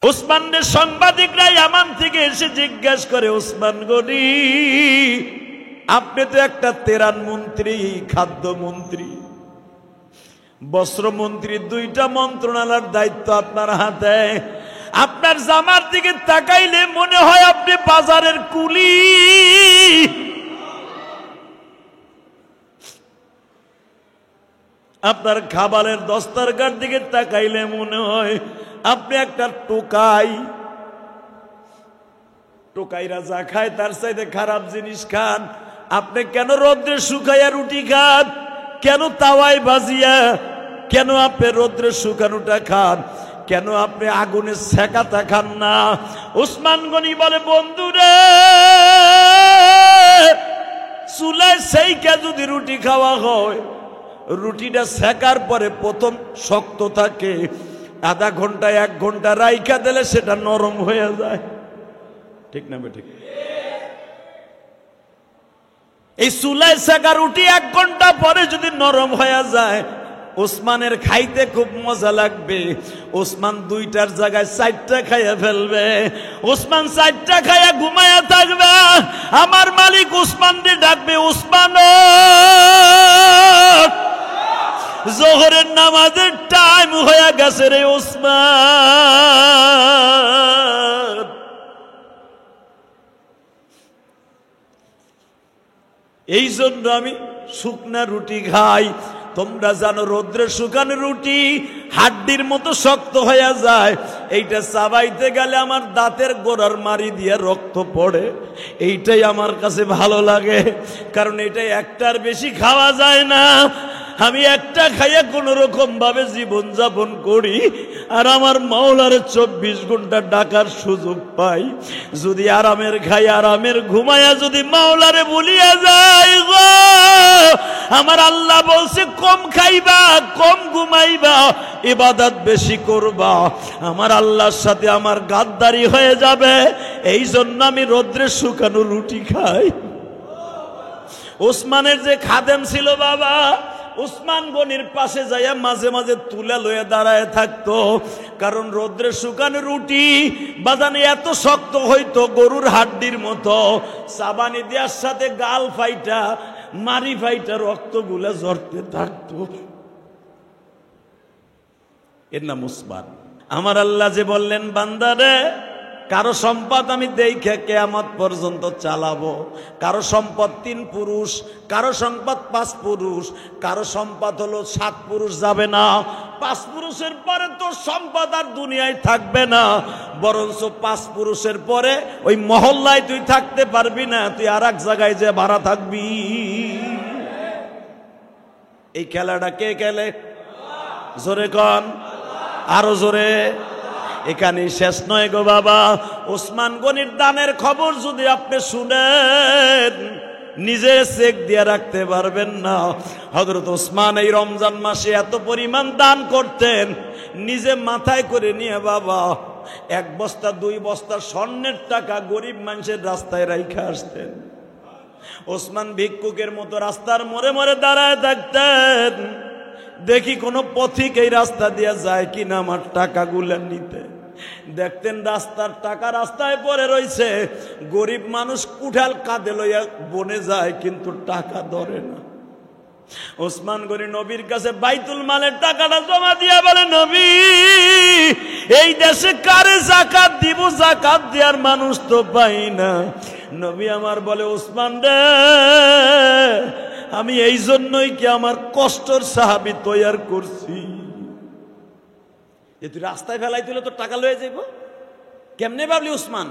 ওসমানের সাংবাদিকরা ইয়ামান থেকে এসে জিজ্ঞাসা করে, ওসমান গনি, আপনি তো একটা তেরান মন্ত্রী, খাদ্যমন্ত্রী, বস্ত্রমন্ত্রী, দুইটা মন্ত্রণালয়ের দায়িত্ব আপনার হাতে। আপনার জামার দিকে তাকাইলে মনে হয় আপনি বাজারের কুলি। আপনার খাবারের দস্তারখার দিকে তাকাইলে মনে হয় আপনি একটা টোকাই। টোকাইরা যা খায় তার চাইতে খারাপ জিনিস খান। আপনি কেন রোদ্রে শুকাইয়া রুটি খান? কেন তাওয়ায় ভাজিয়া? কেন আপনি রোদ্রে শুকানোটা খান? কেন আপনি আগুনে সেকাতা খান না? ওসমান গনি বলে, বন্ধুরে, চুলায় সেইকা যদি রুটি খাওয়া হয়, রুটিটা সেকার পরে প্রথম শক্ত থাকে, আধা ঘন্টা 1 ঘন্টা রাইখা দিলে সেটা নরম হয়ে যায়। ঠিক না বেঠিক? এই চুলায় সেকা রুটি 1 ঘন্টা পরে যদি নরম হয়ে যায়, ওসমানের খাইতে খুব মজা লাগবে। ওসমান 2টার জায়গায় 4টা খাইয়া ফেলবে। ওসমান 4টা খাইয়া ঘুমাইয়া থাকবে। আমার মালিক ওসমানকে ডাকবে, ওসমান, জোহরের নামাজের টাইম হয়ে গেছে রে ওসমান। এই জন্য আমি শুকনা রুটি খাই। তোমরা জানো রোদ্রে শুকানো রুটি হাড্ডির মতো শক্ত হয়ে যায়। এইটা চাবাইতে গেলে আমার দাঁতের গোড়ার মারি দিয়ে রক্ত পড়ে। এইটাই আমার কাছে ভালো লাগে, কারণ এটা একটার বেশি খাওয়া যায় না। আমি একটা খাইয়া কোন রকম ভাবে জীবন যাপন করি, আর আমার মাওলার 24 ঘন্টা ডাকার সুযোগ পাই। যদি আরামের খাই, আরামের ঘুমাইয়া যদি মাওলারে ভুলিয়া যাই গো, আমার আল্লাহ বলছে কম খাইবা, কম ঘুমাইবা, ইবাদত বেশি করবা, আমার আল্লাহর সাথে আমার গাদ্দারি হয়ে যাবে। এই জন্য আমি রোদ্রে শুকানো রুটি খাই। ওসমানের যে খাদেম ছিল বাবা, ওসমান গনির পাশে যাইয়া মাঝে মাঝে তুলে লয়ে দাঁড়ায় থাকতো, কারণ রোদ্রে শুকানো রুটি বাজানে এত শক্ত হইতো গরুর হাড্ডির মতো। সাবানি দেওয়ার সাথে গাল ফাইটা, মারি ফাইটা রক্তগুলা ঝরতে থাকতো। এর নাম ওসমান। আমার আল্লাহ যে বললেন, বান্দারে, কারো সম্পদ আমি দেখে কিয়ামত পর্যন্ত চালাবো। কারো সম্পদ 3 পুরুষ, কারো সম্পদ 5 পুরুষ, কারো সম্পদ হলো 7 পুরুষ যাবে না। 5 পুরুষের পরে তোর সম্পদ আর দুনিয়ায় থাকবে না, বরঞ্চ 5 পুরুষের পরে ওই মহল্লায় তুই থাকতে পারবি না, তুই আর এক জায়গায় যে ভাড়া থাকবি। এই খেলাটা কে খেলে? জোরে কন, আরো জোরে। এখানে শেষ নয় গো বাবা। ওসমান গনির দানের খবর যদি আপনি শুনেন, নিজে চেক দিয়ে রাখতে পারবেন না। হযরত ওসমান এই রমজান মাসে এত পরিমাণ দান করতেন, নিজে মাথায় করে নিয়ে বাবা 1 বস্তা 2 বস্তা স্বর্ণের টাকা গরিব মানুষের রাস্তায় রাইখা আসতেন। ওসমান ভিক্ষুকের মতো রাস্তার মোড়ে মোড়ে দাঁড়ায় থাকতেন, দেখি কোন পথিক এই রাস্তা দিয়ে যায় কিনা আমার টাকাগুলো নিতে। দেখতেন রাস্তার টাকা রাস্তায় পড়ে রয়েছে, গরিব মানুষ কুঠাল কাঁধে লইয়া বনে যায়, কিন্তু টাকা ধরে না। ওসমান গনি নবীর কাছে বাইতুল মালের টাকাটা জমা দিয়া বলে, নবী, এই দেশে কারে যাকাত দিব? যাকাত দেওয়ার মানুষ তো পাই না। নবী আমার বলে, ওসমান রে, আমি এই জন্যই কি আমার কষ্টর সাহাবী তৈয়ার করছি, যে তুই রাস্তায় ফেলাই দিলে তো টাকা লয়ে যাইব। কেমনে ভাবলি ওসমান?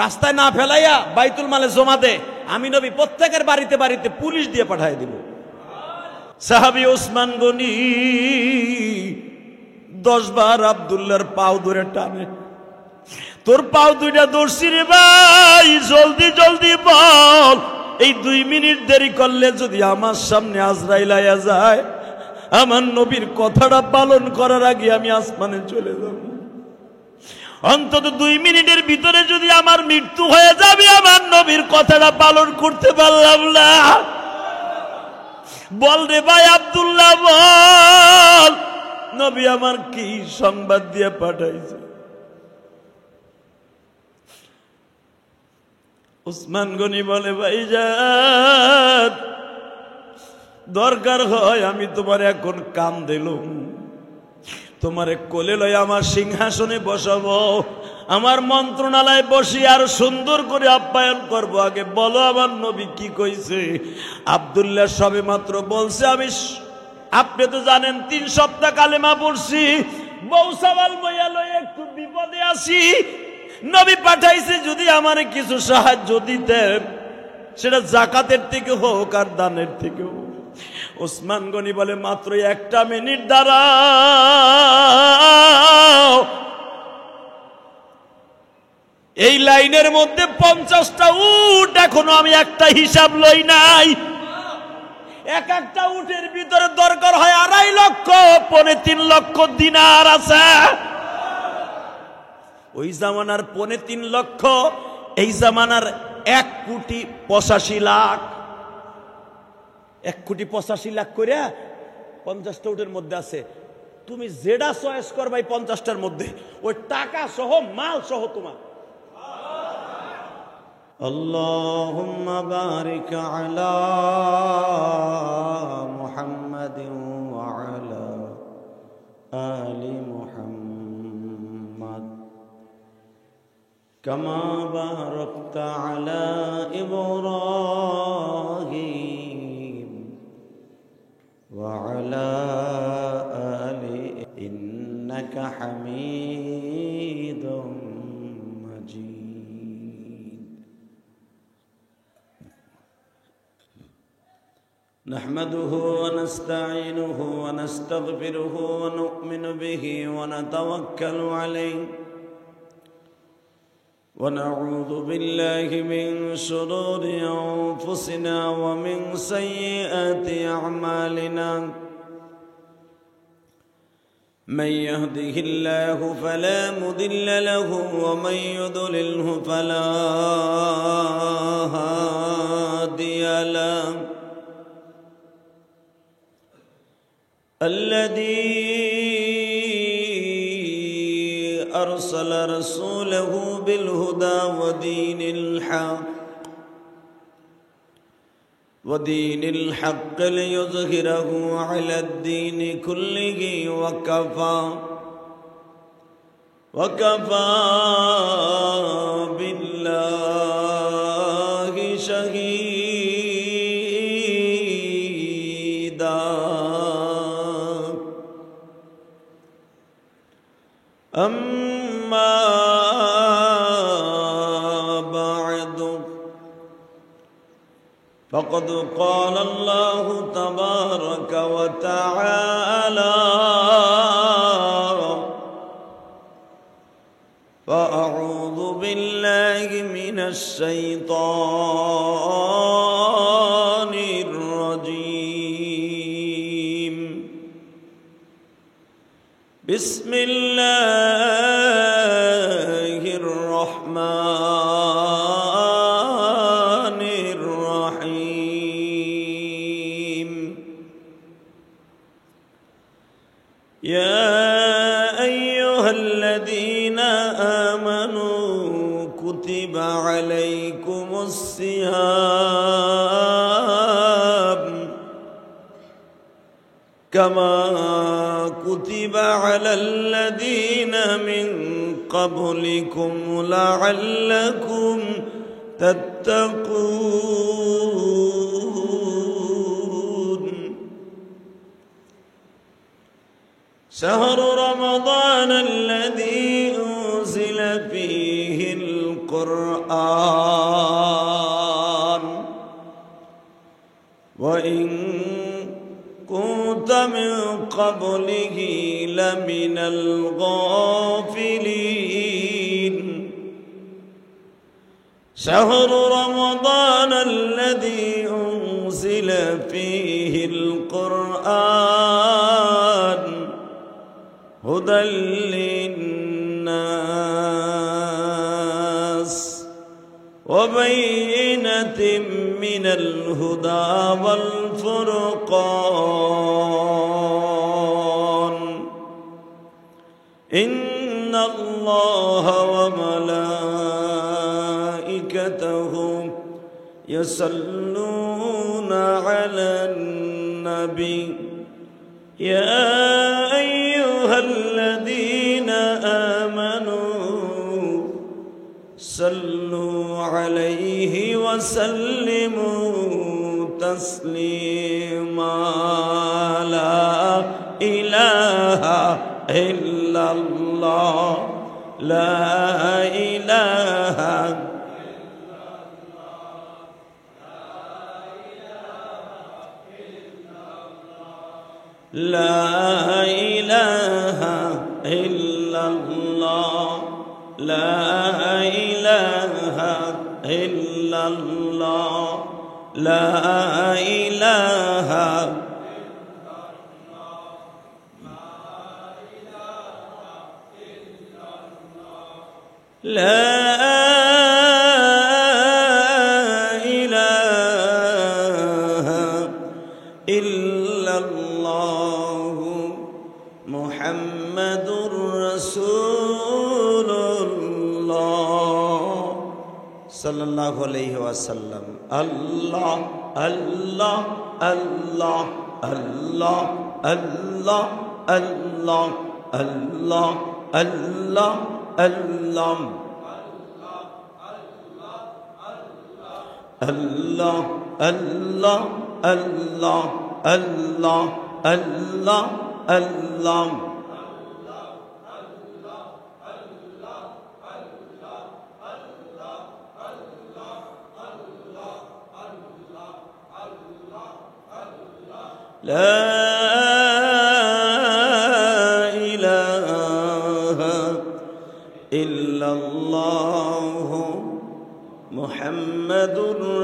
রাস্তায় না ফেলাইয়া বাইতুল মালে জমা দে, আমি নবী প্রত্যেকের বাড়িতে বাড়িতে পুলিশ দিয়ে পাঠাই দিব। সাহাবী ওসমান গনি 10 বার আব্দুল্লাহর পাও ধরে টানে, তোর পাও 2টা ধরছি রে ভাই, জলদি জলদি বল, এই 2 মিনিট দেরি করলে যদি আমার সামনে আজরাইল আয়া যায়, আমার নবীর কথাটা পালন করার আগে আমি আসমানে চলে যাব। অন্তত 2 মিনিটের ভিতরে যদি আমার মৃত্যু হয়ে যাবে, আমার নবীর কথাটা পালন করতে পারলাম না। বল রে ভাই আব্দুল্লাহ, বল, নবী আমার কি সংবাদ দিয়ে পাঠাইছে? উসমান গনি বলে ভাইজান দরকার হয় আমি তোমার এখন কাম দিলুম, তোমারে কোলে লই আমার সিংহাসনে বসাবো, আমার মন্ত্রণালয়ে বসি আর সুন্দর করে আপ্যায়ন করব। আগে বলো আমার নবী কি কইছে? আব্দুল্লাহ সবে মাত্র বলছে আপনি তো জানেন 3 সপ্তাহ কালেমা পড়ছি, বউ সাওয়াল বইয়া লই একটু বিপদে আছি, নবী পাঠাইছে যদি আমারে কিছু সাহায্য দিতেন, সেটা যাকাতের থেকে হোক আর দানের থেকে হোক। ওসমান গনি বলে মাত্র 1 মিনিট দাঁড়াও, এই লাইনের মধ্যে 50টা উট, এখনো আমি একটা হিসাব লই নাই। এক একটা উটের ভিতরে দরকার হয় 2.5 লক্ষ, 3.5 লক্ষ দিনার আছে। ওই জামানার 3.5 লক্ষ, এই জামানার 1,85,00,000। 1,85,00,000 করে 50টা উটের মধ্যে আছে। তুমি যেটা চয়েস করবা এই 50টার মধ্যে, ওই টাকা সহ মাল সহ তোমার। আল্লাহুম্মা বারিক আলা মুহাম্মাদিন ওয়া আলা আলি মুহাম্মাদ কামা বারাকতা আলা ইব্রাহিম ওয়া আলা আলি ইন্নাকা হামিদুম মাজিদ। نحمده ونستعينه ونستغفره ونؤمن به ونتوكل عليه ونعوذ بالله من شرور أنفسنا ومن سيئات أعمالنا من يهده الله فلا مضل له ومن يضلله فلا هادي له الذي أرسل رسوله بالهدى ودين الحق ليظهره على الدين كله وكفى بالله شهيدا أما بعد فقد قال الله تبارك وتعالى فأعوذ بالله من الشيطان الرجيم بسم الله الرحمن الرحيم يا أيها الذين آمنوا كتب عليكم الصيام كما كتب على الذين من قبلكم لعلكم تتقون شهر رمضان الذي أنزل فيه القرآن وإن كنت من قبله لمن الغافلين شهر رمضان الذي أنزل فيه القرآن هدى للناس وبينة من الهدى والفرقان إن الله وملائكته يصلون على النبي يا أيها الذين آمنوا صلوا عليه وسلموا تسليما لا إله إلا الله لا إله لا إله إلا الله لا إله إلا الله لا إله لا إله إلا الله محمد رسول الله صلى الله عليه وسلم الله الله الله الله الله الله الله الله الله الله الله الله الله الله الله لا إله إلا الله محمد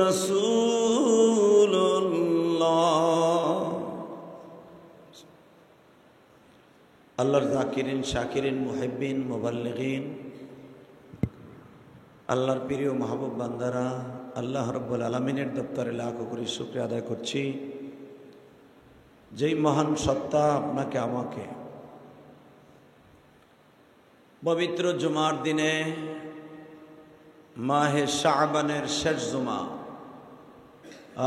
رسول الله আল্লাহর যাকিরিন শাকিরিন মুহিব্বিন মুবাল্লিগিন আল্লাহর প্রিয় মাহবুব বান্দারা আল্লাহ রাব্বুল আলামিনের দপ্তরে লাখ কোটি শুকরিয়া আদায় করছি যেই মহান সত্তা আপনাকে আমাকে পবিত্র জুমার দিনে মাহে শাবানের শেষ জুমা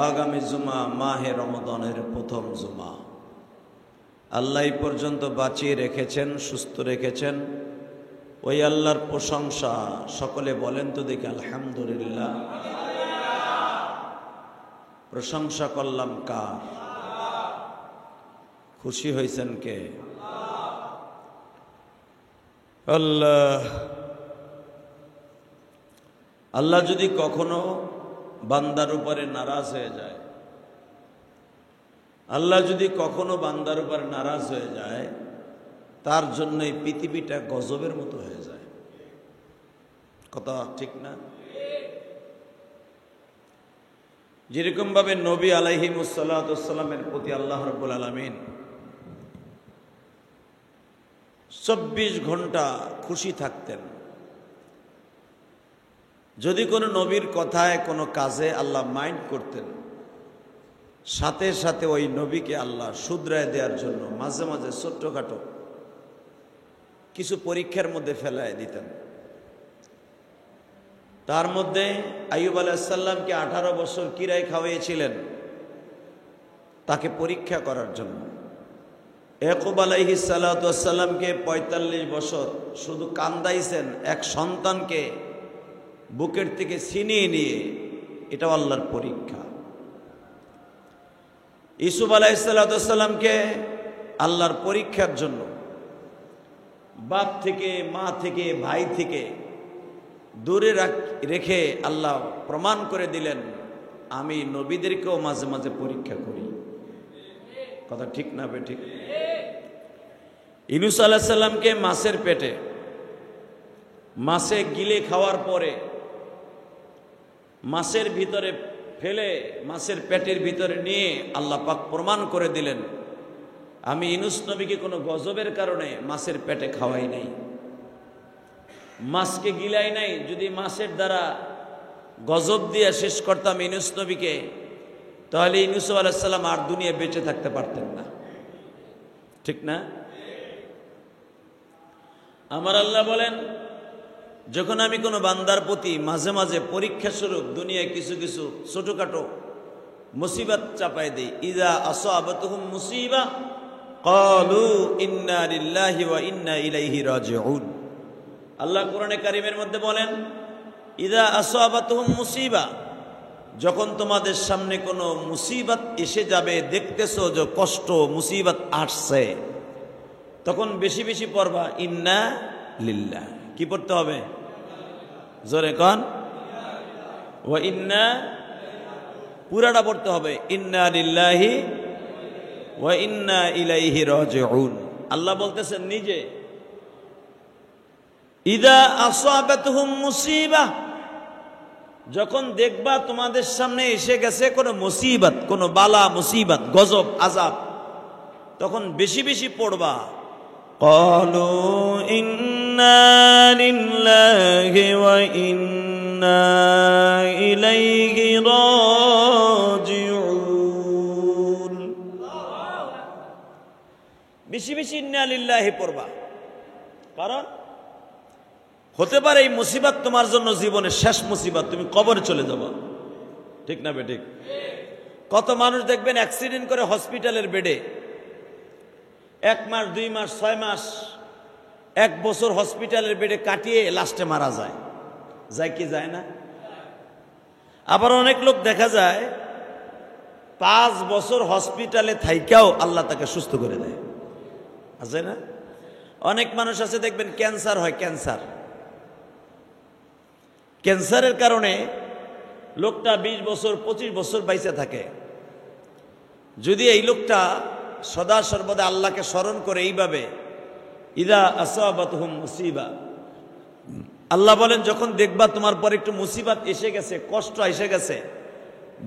আগামী জুমা মাহে রমজানের প্রথম জুমা আল্লাহ এই পর্যন্ত বাঁচিয়ে রেখেছেন সুস্থ রেখেছেন ওই আল্লাহর প্রশংসা সকলে বলেন তো দেখি আলহামদুলিল্লাহ প্রশংসা করলাম কার খুশি হয়েছেন কে আল্লাহ আল্লাহ যদি কখনো বান্দার উপরে নারাজ হয়ে যায় আল্লাহ যদি কখনো বান্দার উপরে নারাজ হয়ে যায় তার জন্য এই পৃথিবীটা গজবের মতো হয়ে যায় কথা ঠিক না যেরকম ভাবে নবী আলাইহিমুসসালামের প্রতি আল্লাহ রাব্বুল আলামিন 24 ঘন্টা খুশি থাকতেন যদি কোনো নবীর কথায় কোনো কাজে আল্লাহ মাইন্ড করতেন সাথে সাথে ওই নবীকে আল্লাহ শুধরায় দেওয়ার জন্য মাঝে মাঝে ছোট্টখাটো কিছু পরীক্ষার মধ্যে ফেলায় দিতেন তার মধ্যে আইয়ুব আলাইহিস সালামকে 18 বছর কিরাই খাওয়াইছিলেন তাকে পরীক্ষা করার জন্য ইয়াকুব আলাইহিস সালাতু ওয়াস সালামকে 45 বছর শুধু কান্দাইছেন এক সন্তানকে বুকের থেকে ছিনিয়ে নিয়ে এটা আল্লাহর পরীক্ষা ইউসুফ আলাইহিস সালাতু ওয়াস সালামকে আল্লাহর পরীক্ষার জন্য বাপ থেকে মা থেকে ভাই থেকে দূরে রেখে আল্লাহ প্রমাণ করে দিলেন আমি নবীদেরকেও মাঝে মাঝে পরীক্ষা করি কথা ঠিক না বে ঠিক ইউনূস আলাইহিস সালামকে মাছের পেটে মাছে গিলে খাওয়ার পরে মাছের ভিতরে ফেলে মাছের পেটের ভিতরে নিয়ে আল্লাহ পাক প্রমাণ করে দিলেন আমি ইউনূস নবীকে কোনো গজবের কারণে মাছের পেটে খাওয়াই নাই মাছকে গিলাই নাই যদি মাছের দ্বারা গজব দিয়ে শেষ করতাম ইউনূস নবীকে তাহলে ইউনূস আলাইহিস সালাম আর দুনিয়া বেঁচে থাকতে পারতেন না ঠিক না আমার আল্লাহ বলেন যখন আমি কোনো বান্দার প্রতি মাঝে মাঝে পরীক্ষা স্বরূপ দুনিয়ায় কিছু কিছু ছোটখাটো মুসিবত চাপাই দেই, ইযা আসাবাতুহুম মুসিবা ক্বালু ইন্না লিল্লাহি ওয়া ইন্না ইলাইহি রাজিউন। আল্লাহ কোরআনে কারীমের মধ্যে বলেন, ইযা আসাবাতুহুম মুসিবা, যখন তোমাদের সামনে কোনো মুসিবত এসে যাবে, দেখতেছো যে কষ্ট মুসিবত আসছে, তখন বেশি বেশি পড়বা ইন্না লিল্লাহ। কি পড়তে হবে? জোরে কন, ওয়া ইন্না, পুরাটা পড়তে হবে, ইন্না লিল্লাহি ওয়া ইন্না ইলাইহি রাজিউন। আল্লাহ বলতেছেন নিজে, ইযা আসাবাতুহুম মুসিবা, যখন দেখবা তোমাদের সামনে এসে গেছে কোনো মুসিবত, কোনো বালা মুসিবত, গজব আযাব, তখন বেশি বেশি পড়বা ক্বালু ইন্না লিল্লাহি ওয়া ইন্না ইলাইহি রাজিউন। বেশি বেশি ইন্না লিল্লাহি পড়বা, কারণ হতে পারে এই মুসিবত তোমার জন্য জীবনের শেষ মুসিবত, তুমি কবরে চলে যাবা। ঠিক না বেঠিক? কত মানুষ দেখবেন অ্যাক্সিডেন্ট করে হসপিটালের বেডে 1 মাস 2 মাস 6 মাস 1 বছর হসপিটালের বেডে কাটিয়ে লাস্টে মারা যায়। যায় কি যায় না? আবার অনেক লোক দেখা যায় 5 বছর হসপিটালে থাইকাও আল্লাহ তাকে সুস্থ করে দেয়, আছে না? অনেক মানুষ আছে দেখবেন ক্যান্সার হয়, ক্যান্সারের কারণে লোকটা 20 বছর 25 বছর বাইচে থাকে। যদি এই লোকটা সদা সর্বদা আল্লাহকে স্মরণ করে এইভাবে, ইযা আসাবাতুহুম মুসিবা, আল্লাহ বলেন যখন দেখবা তোমার পর একটু মুসিবত এসে গেছে, কষ্ট এসে গেছে,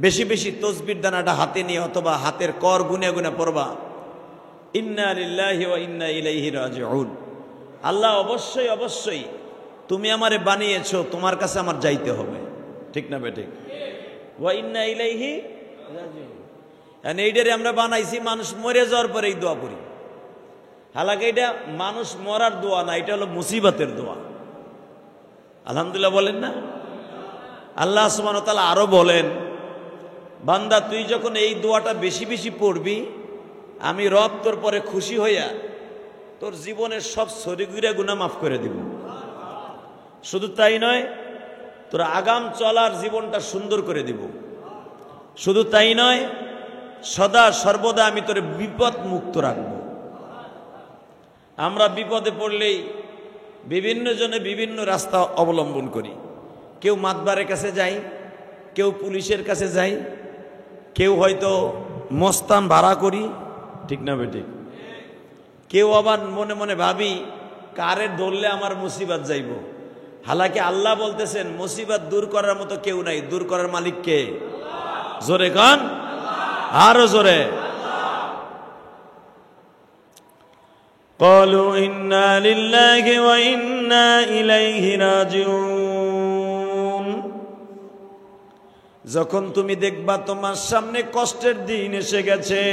বেশি বেশি তসবির দানাটা হাতে নিয়ে অথবা হাতের কর গুনে গুনে পড়বা ইন্না লিল্লাহি ওয়া ইন্না ইলাইহি রাজিউন। আল্লাহ অবশ্যই অবশ্যই তুমি আমারে বানিয়েছো, তোমার কাছে আমার যাইতে হবে। ঠিক না বেঠিক? ওয়া ইন্না ইলাইহি রাজিউন। এইটারে আমরা বানাইছি মানুষ মরে যাওয়ার পরে এই দোয়া করি। হালাকি এটা মানুষ মরার দোয়া না, এটা হলো মুসিবতের দোয়া। আলহামদুলিল্লাহ বলেন না? আল্লাহ সুবহানাহু ওয়া তাআলা আরো বলেন, বান্দা তুই যখন এই দোয়াটা বেশি বেশি পড়বি, আমি রব তোর পরে খুশি হইয়া তোর জীবনের সব সগীরা গুনাহ মাফ করে দিব। শুধু তাই নয়, তোর আগাম চলার জীবনটা সুন্দর করে দিব। শুধু তাই নয়, সদা সর্বদা আমি তোর বিপদ মুক্ত রাখব। আমরা বিপদে পড়লেই বিভিন্ন জনে বিভিন্ন রাস্তা অবলম্বন করি। কেউ মাতবারের কাছে যাই, কেউ পুলিশের কাছে যাই, কেউ হয়তো মস্তান ভাড়া করি। ঠিক না বেঠিক? কেউ আবার মনে মনে ভাবি কারে ধরলে আমার মুসিবত যাইব। হালাকি আল্লাহ বলতেছেন মুসিবত দূর করার মতো কেউ নাই, দূর করার মালিক কে? জোরে কান, আরো জোরে। ক্বালু ইন্না লিল্লাহি ওয়া ইন্না ইলাইহি রাজিউন। যখন তুমি দেখবা তোমার সামনে কষ্টের দিন এসে গেছে,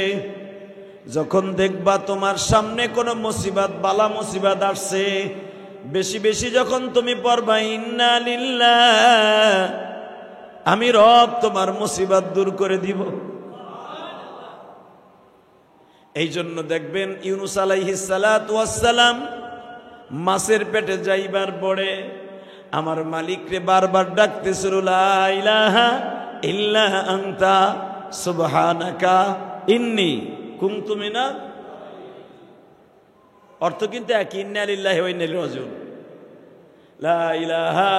যখন দেখবা তোমার সামনে কোনো মুসিবত বালা মুসিবত আসছে, বেশি বেশি যখন তুমি পড়বা ইন্না লিল্লাহ, আমি রব তোমার মুসিবত দূর করে দিব। এই জন্য দেখবেন ইউনুস আলাইহিস সালাতু ওয়াস সালাম মাছের পেটে যাইবার পরে আমার মালিকরে বারবার ডাকতেছিল, লা ইলাহা ইল্লা আনতা সুবহানাকা ইন্নী কুনতু মিনাল। অর্থ কিন্তু একই, ইন্না লিল্লাহি ওয়া ইন্না ইলাইহি রাজিউন। লা ইলাহা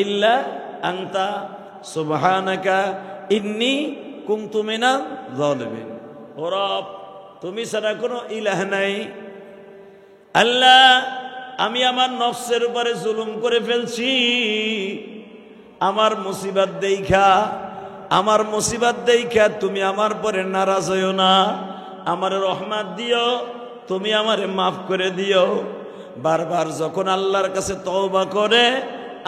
ইল্লা আনতা সুবহানাকা ইন্নী কুনতু মিনাল যালিমিন। ও রব, তুমি ছাড়া কোনো ইলাহ নাই। আল্লাহ, আমি আমার নফসের উপরে জুলুম করে ফেলছি। আমার মুসিবত দেইখা তুমি আমার পরে নারাজ হইও না, আমার রহমত দিও, তুমি আমারে মাফ করে দিও। বারবার যখন আল্লাহর কাছে তওবা করে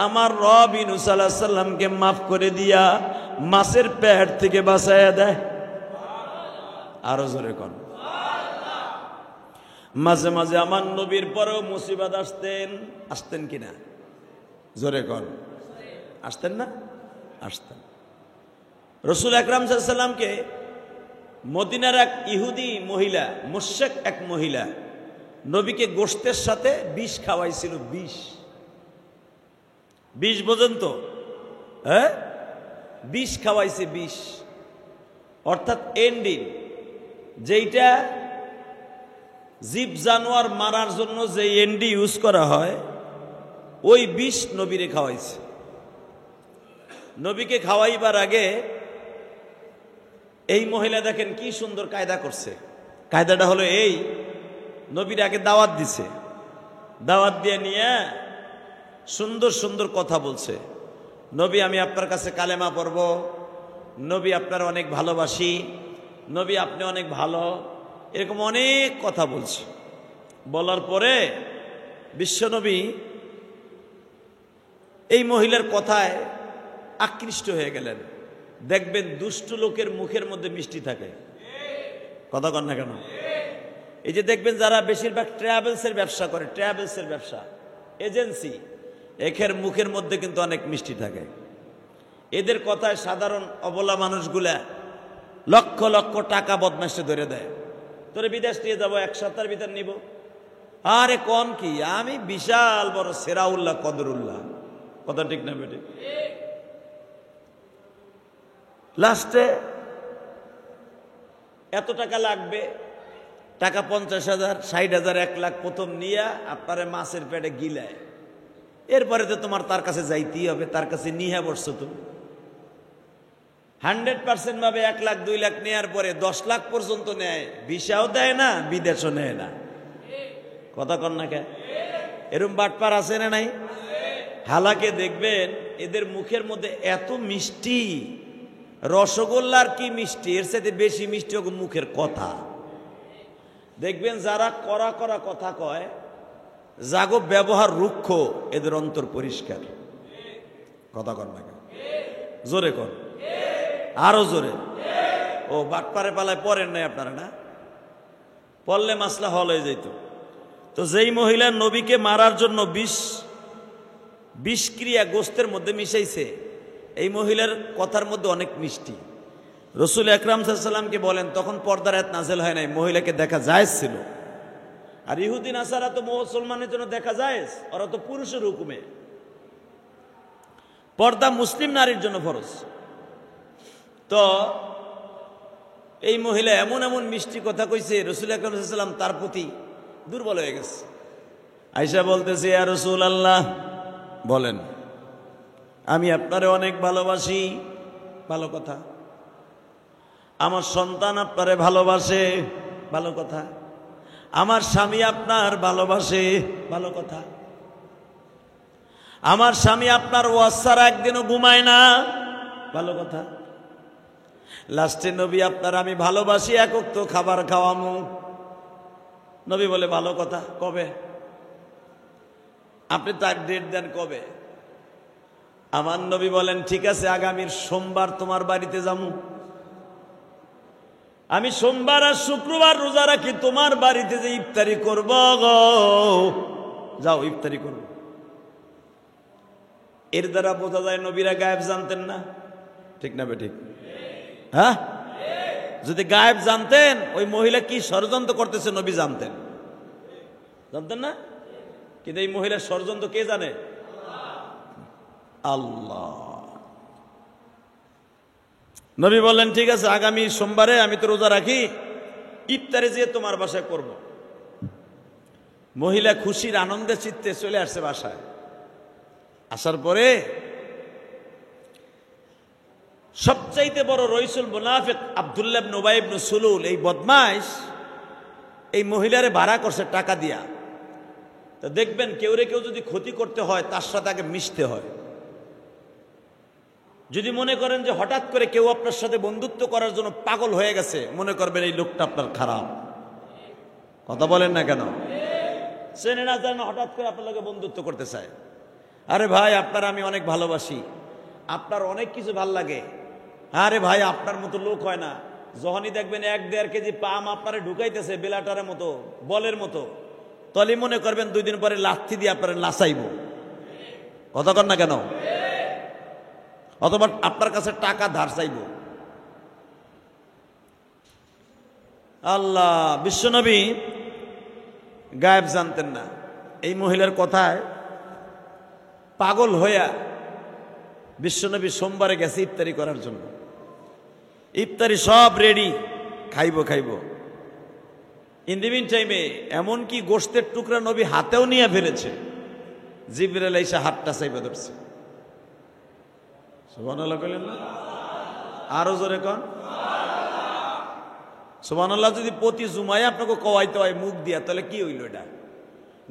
আমার রব ইউনুস আলাইহিস সালামকে মাফ করে দিয়া মাছের পেট থেকে বাঁচাইয়া দেয়। আরো জোরে কোন। মাঝে মাঝে আমার নবীর পরেও মুসিবত আসতেন কিনা? জোরে কর, আসতেন না? আসতেন। রসুল আকরাম সাল্লাল্লাহু আলাইহি ওয়াসাল্লামকে মদিনার এক ইহুদি মহিলা, মুশরিক এক মহিলা, নবীকে গোশতের সাথে বিষ খাওয়াইছিল। বিষ বোঝেন তো? হ্যাঁ, বিষ খাওয়াইছে, বিষ অর্থাৎ এন্ডিন, যেইটা জীব জানোয়ার মারার জন্য যে এন্ডি ইউজ করা হয়, ওই বিষ নবীরে খাওয়াইছে। নবীকে খাওয়াইবার আগে এই মহিলা দেখেন কি সুন্দর কায়দা করছে। কায়দাটা হলো এই, নবীর আগে দাওয়াত দিছে, দাওয়াত দিয়ে নিয়ে সুন্দর সুন্দর কথা বলছে। নবী, আমি আপনার কাছে কালেমা পড়ব, নবী আপনার অনেক ভালোবাসি, নবী আপনি অনেক ভালো, এরকম অনেক কথা বলছে। বলার পরে বিশ্বনবী এই মহিলার কথায় আকৃষ্ট হয়ে গেলেন। দেখবেন দুষ্ট লোকের মুখের মধ্যে মিষ্টি থাকে, কথা কন না কেন? এই যে দেখবেন যারা বেশিরভাগ ট্রাভেলসের ব্যবসা করে, ট্রাভেলসের ব্যবসা এজেন্সি, এখের মুখের মধ্যে কিন্তু অনেক মিষ্টি থাকে। এদের কথায় সাধারণ অবলা মানুষগুলা লক্ষ লক্ষ টাকা বদমাইশে ধরে দেয়। তোরে বিদেশ নিয়ে যাবো, 1 সপ্তাহের ভিতর নিব। আরে কোন কি, আমি বিশাল বড় সেরাউল্লাহ কদরুল্লাহ, কথা ঠিক না বেটি? লাস্টে এত টাকা লাগবে, টাকা 50,000, 60,000, 1 লাখ প্রথম নিয়ে আপনারে মাছের পেটে গিলায়। এরপরে তো তোমার তার কাছে যাইতেই হবে, তার কাছে নিয়ে বসছো তুমি। 100% ভাবে 1 লাখ 2 লাখ নেওয়ার পরে 10 লাখ পর্যন্ত নেয়, ভিসাও দেয় না, বিদেশও নেয় না, কথা কন না কে? এরকম বাটপার আছে না নাই? হালাকে দেখবেন এদের মুখের মধ্যে এত মিষ্টি, রসগোল্লার কি মিষ্টি, এর সাথে বেশি মিষ্টি ওকে মুখের কথা। দেখবেন যারা কড়া কড়া কথা কয়, যাগো ব্যবহার রুক্ষ, এদের অন্তর পরিষ্কার, কথা কন না? জোরে কর, আরো জোরে। ও বাটপারে পালায় পড়েন নাই আপনারা না? পড়লে মাসলা হল হয়ে যেত। তো যেই মহিলা নবীকে মারার জন্য বিষক্রিয়া গোস্তের মধ্যে মিশাইছে, এই মহিলার কথার মধ্যে অনেক মিষ্টি। রসুল আকরাম সাল্লাল্লাহু আলাইহি ওয়াসাল্লামকে বলেন, তখন পর্দার আয়াত নাযিল হয় নাই, মহিলাকে দেখা জায়েজ ছিল। আর ইহুদি নাসারা তো মুসলমানের জন্য দেখা জায়েজ, ওরা তো পুরুষের হুকুমে। পর্দা মুসলিম নারীর জন্য ফরজ। তো এই মহিলা এমন এমন মিষ্টি কথা কইছে, রসুল আকরাম সাল্লাল্লাহু আলাইহি ওয়াসাল্লাম তার প্রতি দুর্বল হয়ে গেছে। আয়েশা বলতেছে, ইয়া রাসূলুল্লাহ, বলেন, আমি আপনারে অনেক ভালোবাসি, ভালো কথা। আমার সন্তান আপনারে ভালোবাসে, ভালো কথা। আমার স্বামী আপনার ভালোবাসে, ভালো কথা। আমার স্বামী আপনার ওয়াজ ছাড়া একদিনও ঘুমায় না, ভালো কথা। লাস্টে নবী, আপনার আমি ভালোবাসি, এক ওয়াক্ত খাবার খাওয়ামু। নবী বলে, ভালো কথা, কবে? আপনি তার ডেট দেন কবে? আমার নবী বলেন, ঠিক আছে, আগামীর সোমবার তোমার বাড়িতে যাবো। আমি সোমবার আর শুক্রবার রোজা রাখি, তোমার বাড়িতে যে ইফতারি করব, যাও ইফতারি করব। এর দ্বারা বোঝা যায় নবীরা গায়েব জানতেন না, ঠিক না বেঠিক? হ্যাঁ, যদি গায়েব জানতেন, ওই মহিলা কি ষড়যন্ত্র করতেছে নবী জানতেন, জানতেন না? কিন্তু এই মহিলার ষড়যন্ত্র কে জানে? আল্লাহ। নবী বললেন, ঠিক আছে, আগামী সোমবারে আমি তো রোজা রাখি, ইফতারে যেয়ে তোমার বাসায় করব। মহিলা খুশির আনন্দে চিত্তে চলে আসছে বাসায়। আসার পরে সবচাইতে বড় রইসুল মুনাফিক আব্দুল্লাহ ইবনে উবাই ইবনে সুলুল, এই বদমাইশ এই মহিলারে ভাড়া করছে টাকা দিয়া। তো দেখবেন কেউ যদি ক্ষতি করতে হয়, তার সাথে আগে মিশতে হয়। যদি মনে করেন যে হঠাৎ করে কেউ আপনার সাথে বন্ধুত্ব করার জন্য পাগল হয়ে গেছে, মনে করবেন এই লোকটা আপনার খারাপ, কথা বলেন না কেন? চেনে না জানে হঠাৎ করে আপনার লোকে বন্ধুত্ব করতে চায়। আরে ভাই, আপনার আমি অনেক ভালোবাসি, আপনার অনেক কিছু ভাল লাগে। আরে ভাই, আপনার মতো লোক হয় না। যখনই দেখবেন 1-1.5 কেজি পাম আপনারে ঢুকাইতেছে বেলাটারের মতো, বলের মতো, তলি মনে করবেন 2 দিন পরে লাথি দিয়ে আপনারা নাচাইব, কথা কর না কেন? অথবা আপনার কাছে টাকা ধার চাইব। আল্লাহ, বিশ্বনবী গায়েব জানতেন না। এই মহিলার কথায় পাগল হইয়া বিশ্বনবী সোমবারে গেছে ইফতারি করার জন্য। ইফতারি সব রেডি, খাইব। ইন দি মিন টাইমে এমনকি গোশতের টুকরা নবী হাতেও নিয়ে ফেলেছে, জিবরাইল এসে হাতটা চাইবে ধরছে। সুবহানাল্লাহ কইলেন না? আরো জোরে কন সুবহানাল্লাহ। যদি প্রতি জুমায় আপনাকে কওয়াইতে হয় মুখ দিয়া, তাহলে কি হইল? এটা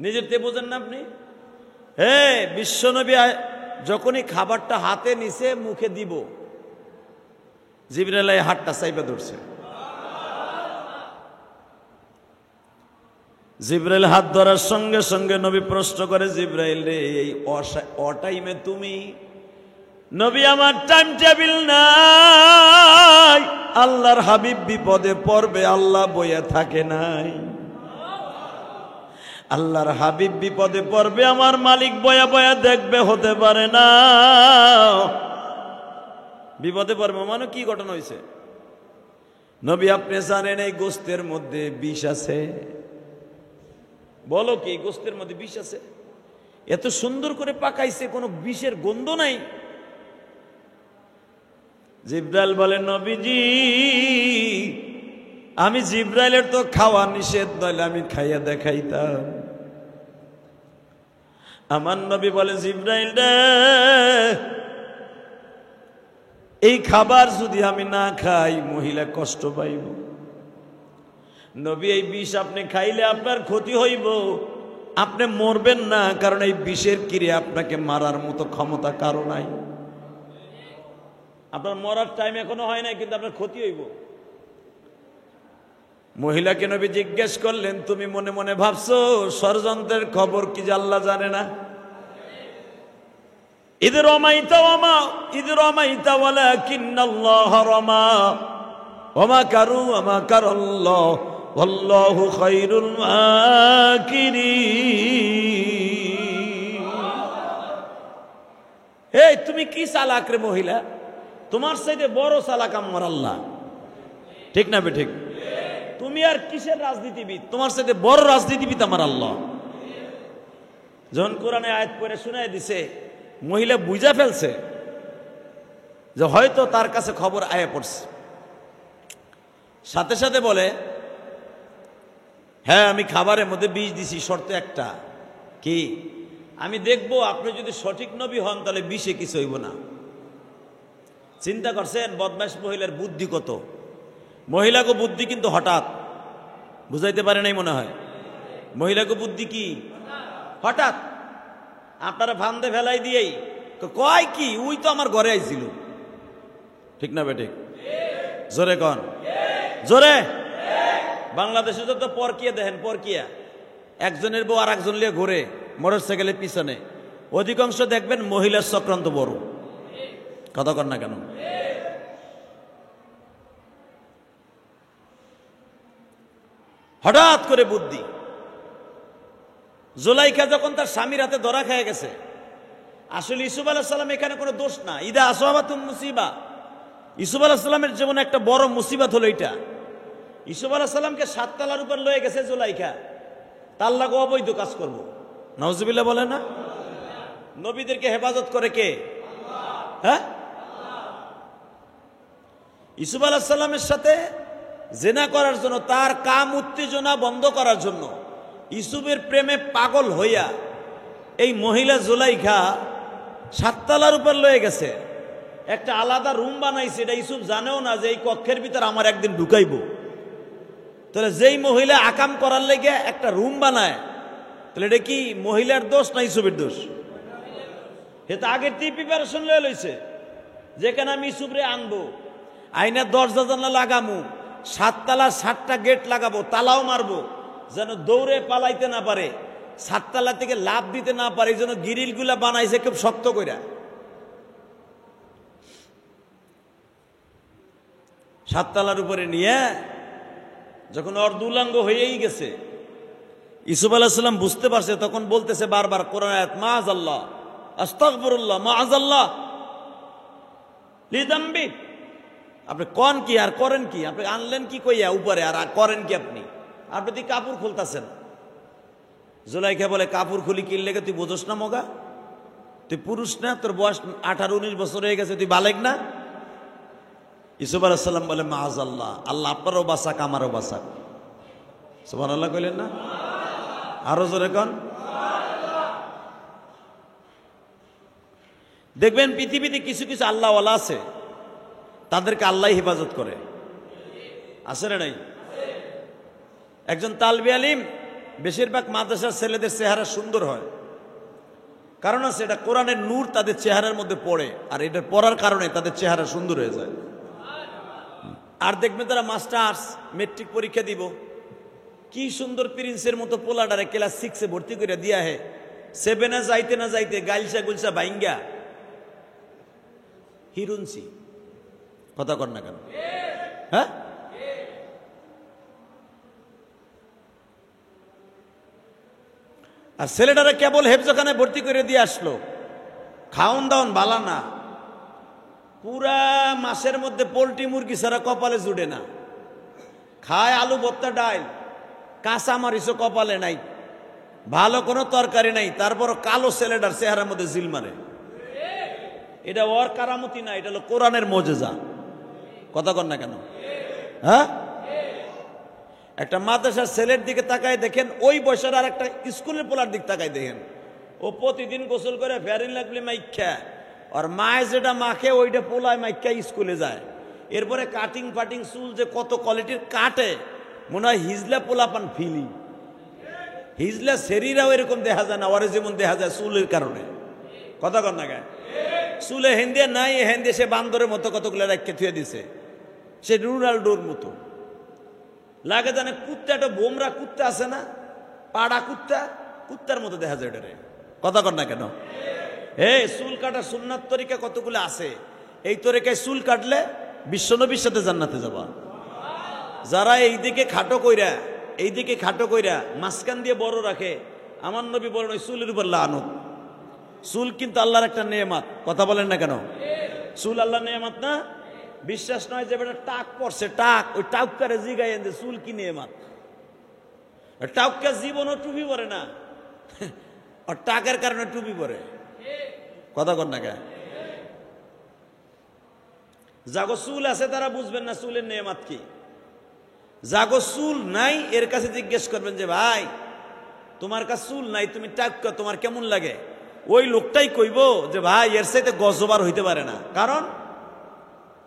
নিজের তে বোঝেন না আপনি? হে বিশ্বনবী যখনই খাবারটা হাতে নিছে মুখে দিব, জিবরাইল হাতটা চাইবে ধরছে। জিবরাইল হাত ধরার সঙ্গে সঙ্গে নবী প্রশ্ন করে, জিবরাইল রে, এই অটাইমে তুমি? নবী, আমার টাইম টেবিল নাই, আল্লাহর হাবিব বিপদে পড়বে, আল্লাহ বইয়া থাকে নাই। আল্লাহর হাবিব বিপদে পড়বে, আমার মালিক বয়া বয়া দেখবে, হতে পারে না। বিপদে পড়বে মানে কি ঘটনা হয়েছে? নবী, আপনি জানেন এই গোশতের মধ্যে বিষ আছে। বলো কি, গোশতের মধ্যে বিষ আছে? এত সুন্দর করে পাকাইছে, কোনো বিষের গন্ধ নাই। জিবরাইল বলে, নবীজি, আমি জিবরাইলের তো খাওয়া নিষেধ, নইলে আমি খাইয়া দেখাইতাম। আমার নবী বলে, জিবরাইল রে, এই খাবার যদি আমি না খাই, মহিলা কষ্ট পাইব। নবী, এই বিষ আপনি খাইলে আপনার ক্ষতি হইব, আপনি মরবেন না, কারণ এই বিষের কিরে আপনাকে মারার মতো ক্ষমতা কারো নাই। আপনার মরার টাইম এখনো হয় নাই, কিন্তু আপনার ক্ষতি হইব। মহিলাকে নবী জিজ্ঞেস করলেন, তুমি মনে মনে ভাবছো ষড়যন্ত্রের খবর কি যে আল্লাহ জানে না? ইদ রমাইতা ওয়ালাকিন্নাল্লাহ রমা ওমা কারু ওমা কারাল্লাহ ওয়াল্লাহু খায়রুল মাকিরিন। এই তুমি কি চালাক রে মহিলা, তোমার চাইতে বড় চালাক আমার আল্লাহ। ঠিক না বে ঠিক? তুমি আর কিসের রাজনীতিবিদ, তোমার চাইতে বড় রাজনীতিবিদ আমার আল্লাহ। যখন কোরআনে আয়াত পড়ে শুনাই দিছে, মহিলা বুঝা ফেলছে যে হয়তো তার কাছে খবর আয়া পড়ছে। সাথে সাথে বলে, হ্যাঁ আমি খাবারের মধ্যে বিষ দিছি, শর্ত একটা, কি? আমি দেখবো আপনি যদি সঠিক নবী হন তাহলে বিষে কিছু হইব না। চিন্তা করছেন বদমাশ মহিলার বুদ্ধি কত? মহিলাকে বুদ্ধি কিন্তু হঠাৎ বুঝাইতে পারে নাই মনে হয়। মহিলাকে বুদ্ধি কি হঠাৎ, আপনারা ফান্দে ফেলাই দিয়েই কয় কি, উই তো আমার ঘরে আইছিল। ঠিক না বেঠিক? জোরে কন, জোরে। বাংলাদেশে যত পরকিয়া দেখেন, পরকিয়া একজনের বউ আর একজন লিয়ে ঘুরে মোটর সাইকেলের পিছনে, অধিকাংশ দেখবেন মহিলার চক্রান্ত বড়। কথা কন না কেন? হঠাৎ করে বুদ্ধি। জুলাইখা যখন তার স্বামীর হাতে ধরা খেয়ে গেছে, আসলে ইউসুফ আলাইহিস সালাম এখানে কোনো দোষ না। ইদা আসাবাতুম মুসিবা, ইউসুফ আলাইহিস সালামের জীবনে একটা বড় মুসিবত হলো এটা। ইউসুফ আলাইহিস সালামকে 7 তলার উপর লয়ে গেছে জুলাইখা, তার লাগো অবৈধ কাজ করবো। নাউজুবিল্লাহ বলে না? নবীদেরকে হেফাজত করে কে? হ্যাঁ, ইউসুফ আলাইহিস সালামের সাথে জেনা করার জন্য, তার কাম উত্তেজনা বন্ধ করার জন্য, ইউসুফের প্রেমে পাগল হইয়া এই মহিলা জুলাইখা 7 তলার উপর লয়ে গেছে। একটা আলাদা রুম বানাইছে, এটা ইউসুফ জানেও না যে এই কক্ষের ভিতর আমার একদিন ঢুকাইব। তাহলে যেই মহিলা আকাম করার লেগে একটা রুম বানায়, তাহলে এটা কি মহিলার দোষ না ইউসুফের দোষ? এটা আগের থেকে প্রিপারেশন লয়ে লইছে, যেখানে আমি ইউসুফরে আনবো, আইনা দরজা জানলা লাগামু, 7 তলা 7টা গেট লাগাবো, তালাও মারবো, যেন দৌড়ে পালাইতে না পারে, 7 তলা থেকে লাভ দিতে না পারে। এই জন্য গিরিল গুলা বানাইছে খুব শক্ত কইরা। 7 তলার উপরে নিয়ে যখন অর্ধুলাঙ্গ হয়েই গেছে, ইউসুফ আলাইহিস সালাম বুঝতে পারছে, তখন বলতেছে বারবার কোরআন আয়াত, মাআযাল্লাহ আস্তাগফিরুল্লাহ মাআযাল্লাহ লিযামবি। আপনি কোন কি আর করেন কি? আপনি আনলেন কি কইয়া উপরে আর করেন কি? আপনি তুই কাপড় খুলতাছেন। জুলাইখা বলে কাপড় খুলি কি লেগে? তুই বোঝস না মগা? তুই পুরুষ না? তোর বয়স 18-19 বছর হয়ে গেছে, তুই বালেগ না? ইউসুফ আলাইহিস সালাম বলে মাআযাল্লাহ, আল্লাহ আপনারও বাঁচাক আমারও বাঁচাক। সুবহানাল্লাহ কইলেন না? আরো জোরে কোন। দেখবেন পৃথিবীতে কিছু কিছু আল্লাহওয়ালা আছে, তাদেরকে আল্লাহ হেফাজত করে। আছে না নাই? একজন তালবি আলিম, বেশিরভাগ মাদ্রাসার ছেলেদের চেহারা সুন্দর হয়, কারণ আছে এটা কোরআনের নূর তাদের চেহারার মধ্যে পড়ে, আর এটা পড়ার কারণে তাদের চেহারা সুন্দর হয়ে যায়। আর দেখবেন তারা মাস্টার্স মেট্রিক পরীক্ষা দিব, কি সুন্দর প্রিন্সের মতো পোলাডারে ক্লাস 6-এ ভর্তি করে দিয়া হে, 7-এ যাইতে না যাইতে গাইলসা গুলসা বাইঙ্গা হিরুনসি। কথা কর না কেন? হ্যাঁ, আর ছেলেটারে কেবল হেফজখানে ভর্তি করে দিয়ে আসলো, খাওন দাওন বালা না, পুরা মাসের মধ্যে পোল্ট্রি মুরগি ছাড়া কপালে জুড়ে না, খায় আলু ভর্তা ডাল, কাঁচা মরিচও কপালে নাই, ভালো কোনো তরকারি নাই, তারপর কালো ছেলেটার চেহারার মধ্যে জিল মারে। এটা ওর কারামতি না, এটা হলো কোরআনের মোজেজা। কথা কর না কেন? হ্যাঁ, একটা মাদ্রাসার ছেলের দিকে তাকায় দেখেন, ওই বয়সের আর একটা স্কুলের পোলার দিক তাকায় দেখেন, ও প্রতিদিন গোসল করে ফেরিন লাগলে মাইখা, আর মায়ে যেটা মাখে ওইটা পোলায় মাইখা স্কুলে যায়। এরপরে কাটিং ফাটিং চুল যে কত কোয়ালিটির কাটে, মনে হয় হিজলা পোলাপান ফিলি। হিজলা শরীরাও এরকম দেখা যায় না, ওরে যেমন দেখা যায় চুলের কারণে। কথা কর না গায়ে? চুলে হেন্দে নাই, হেন্দে সে বান্দরের মতো কতগুলো রাখতে থুয়ে দিছে, সে রোনাল্ডোর মতো লাগে। জানে কুত্তা, একটা বোমরা কুত্তা আছে না, পাড়া কুত্তা, কুত্তার মতো দেখা যায় এটারে। কথা কর না কেন? চুল কাটা সুন্নাত তরিকা কতগুলো আছে, এই তরিকায় চুল কাটলে বিশ্বনবীর সাথে জান্নাতে যাবা। যারা এইদিকে খাটো কইরা মাঝখান দিয়ে বড় রাখে, আমার নবী বলেন ওই চুলের উপর লানত। চুল কিন্তু আল্লাহর একটা নেয়ামত। কথা বলেন না কেন? চুল আল্লাহর নেয়ামত না? বিশ্বাস নয় যে বেটা টাক পড়ছে, টাক, ওই টাউকারে জিগাইয়েন যে চুল কি নেয়ামত। টাউকা জীবনও টুপি পরে না, আর টাকের কারণে টুপি পরে। কথা কর না কেন? যাগো চুল আছে তারা বুঝবেন না চুলের নেয়ামত কি। যাগো চুল নাই এর কাছে জিজ্ঞেস করবেন যে ভাই তোমার কাছে চুল নাই, তুমি টাক্কা, তোমার কেমন লাগে? ওই লোকটাই কইব যে ভাই এর সাথে গজবার হইতে পারে না। কারণ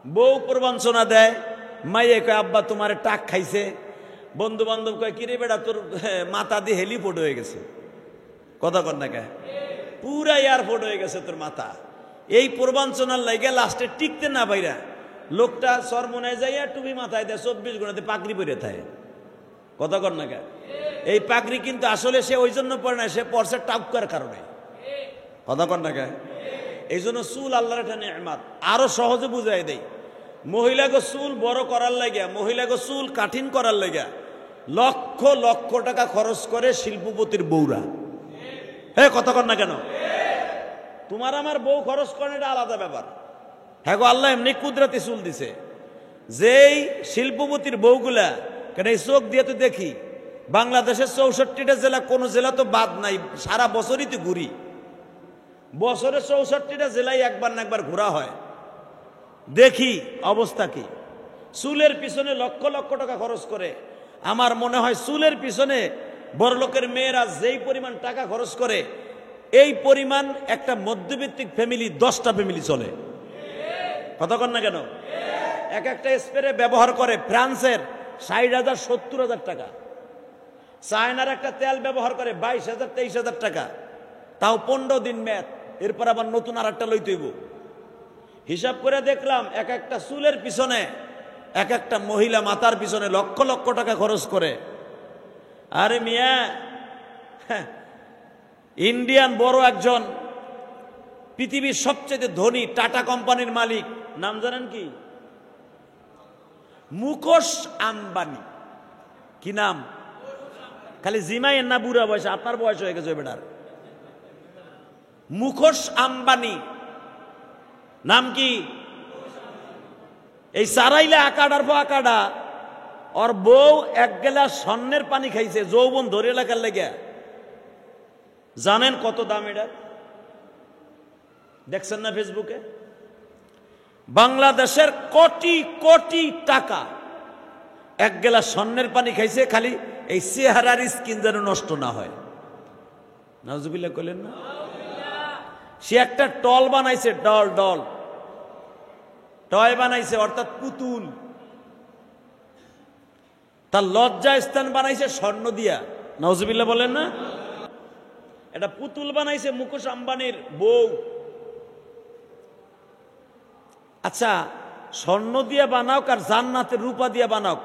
বউ প্রবঞ্চনা দেয়, মাইয়ে কয় আব্বা তোমার টাক খাইছে, বন্ধু বান্ধব কয় কিরে বেড়া তোর মাথা দিয়ে হেলিপোর্ট হয়ে গেছে। কথা কর না কে? পুরা এয়ারপোর্ট হয়ে গেছে তোর মাথা। এই প্রবঞ্চনার লাগে লাস্টে টিকতে না পাইরা লোকটা সরমনায় যাইয়া টুপি মাথায় দেয়, 24 ঘন্টাতে পাগড়ি পরে থাকে। কথা কর না কে? এই পাগড়ি কিন্তু আসলে সে ওই জন্য পড়ে না, সে পড়ছে টাউকার কারণে। কথা কর না কে? এই জন্য চুল আল্লাহর একটা নেয়ামত। আরো সহজে বুঝাই দেই, মহিলাকে চুল বড় করার লাগিয়া, মহিলাকে চুল কাঠিন করার লাগিয়া লক্ষ লক্ষ টাকা খরচ করে শিল্পপতির বউরা। কথা কর না কেন? তোমার আমার বউ খরচ করেন এটা আলাদা ব্যাপার। হ্যাঁ গো, আল্লাহ এমনি কুদরতি চুল দিছে। যেই শিল্পপতির বউগুলা, কেন এই চোখ দিয়ে তো দেখি বাংলাদেশের 64টা জেলা, কোন জেলা তো বাদ নাই, সারা বছরই তো ঘুরি। বছরে 64টা জেলায় একবার না একবার ঘোরা হয়, দেখি অবস্থা কি। চুলের পিছনে লক্ষ লক্ষ টাকা খরচ করে। আমার মনে হয় চুলের পিছনে বড়লোকের মেয়েরা যেই পরিমাণ টাকা খরচ করে, এই পরিমাণ একটা মধ্যবিত্তিক ফ্যামিলি 10টা ফ্যামিলি চলে। কথা কন না কেন? এক একটা স্প্রে ব্যবহার করে ফ্রান্সের 60,000 70,000 টাকা, চায়নার একটা তেল ব্যবহার করে 22,000 23,000 টাকা, তাও 15 দিন মেয়াদ, এরপর আবার নতুন আর একটা লইতে হইব। হিসাব করে দেখলাম এক একটা চুলের পিছনে, এক একটা মহিলা মাথার পিছনে লক্ষ লক্ষ টাকা খরচ করে। আরে মিয়া, ইন্ডিয়ান বড় একজন পৃথিবীর সবচেয়ে ধনী টাটা কোম্পানির মালিক, নাম জানেন কি? মুকেশ আম্বানি। কি নাম? খালি জিমাইয়ের না বুড়া বয়সে? আপনার বয়স হয়ে গেছে বেটার। মুখোশ আম্বানি, নাম কি? এই সারাইলে আকাডার পর আকাডা, ওর বউ এক গ্লাস স্বর্ণের পানি খাইছে যৌবন ধরে এলাকার লেগে। জানেন কত দাম এটা? দেখছেন না ফেসবুকে? বাংলাদেশের কোটি কোটি টাকা এক গ্লাস স্বর্ণের পানি খাইছে, খালি এই চেহারার স্কিন যেন নষ্ট না হয়। নাউজুবিল্লাহ কইলেন না? সে একটা টল বানাইছে, টয় বানাইছে, অর্থাৎ পুতুল। তার লজ্জা স্থান বানাইছে স্বর্ণ দিয়া। নাউজুবিল্লাহ বলেন না? এটা পুতুল বানাইছে মুকেশ আম্বানির বউ। আচ্ছা, স্বর্ণ দিয়া বানাও আর জান্নাতের রূপা দিয়া বানাও,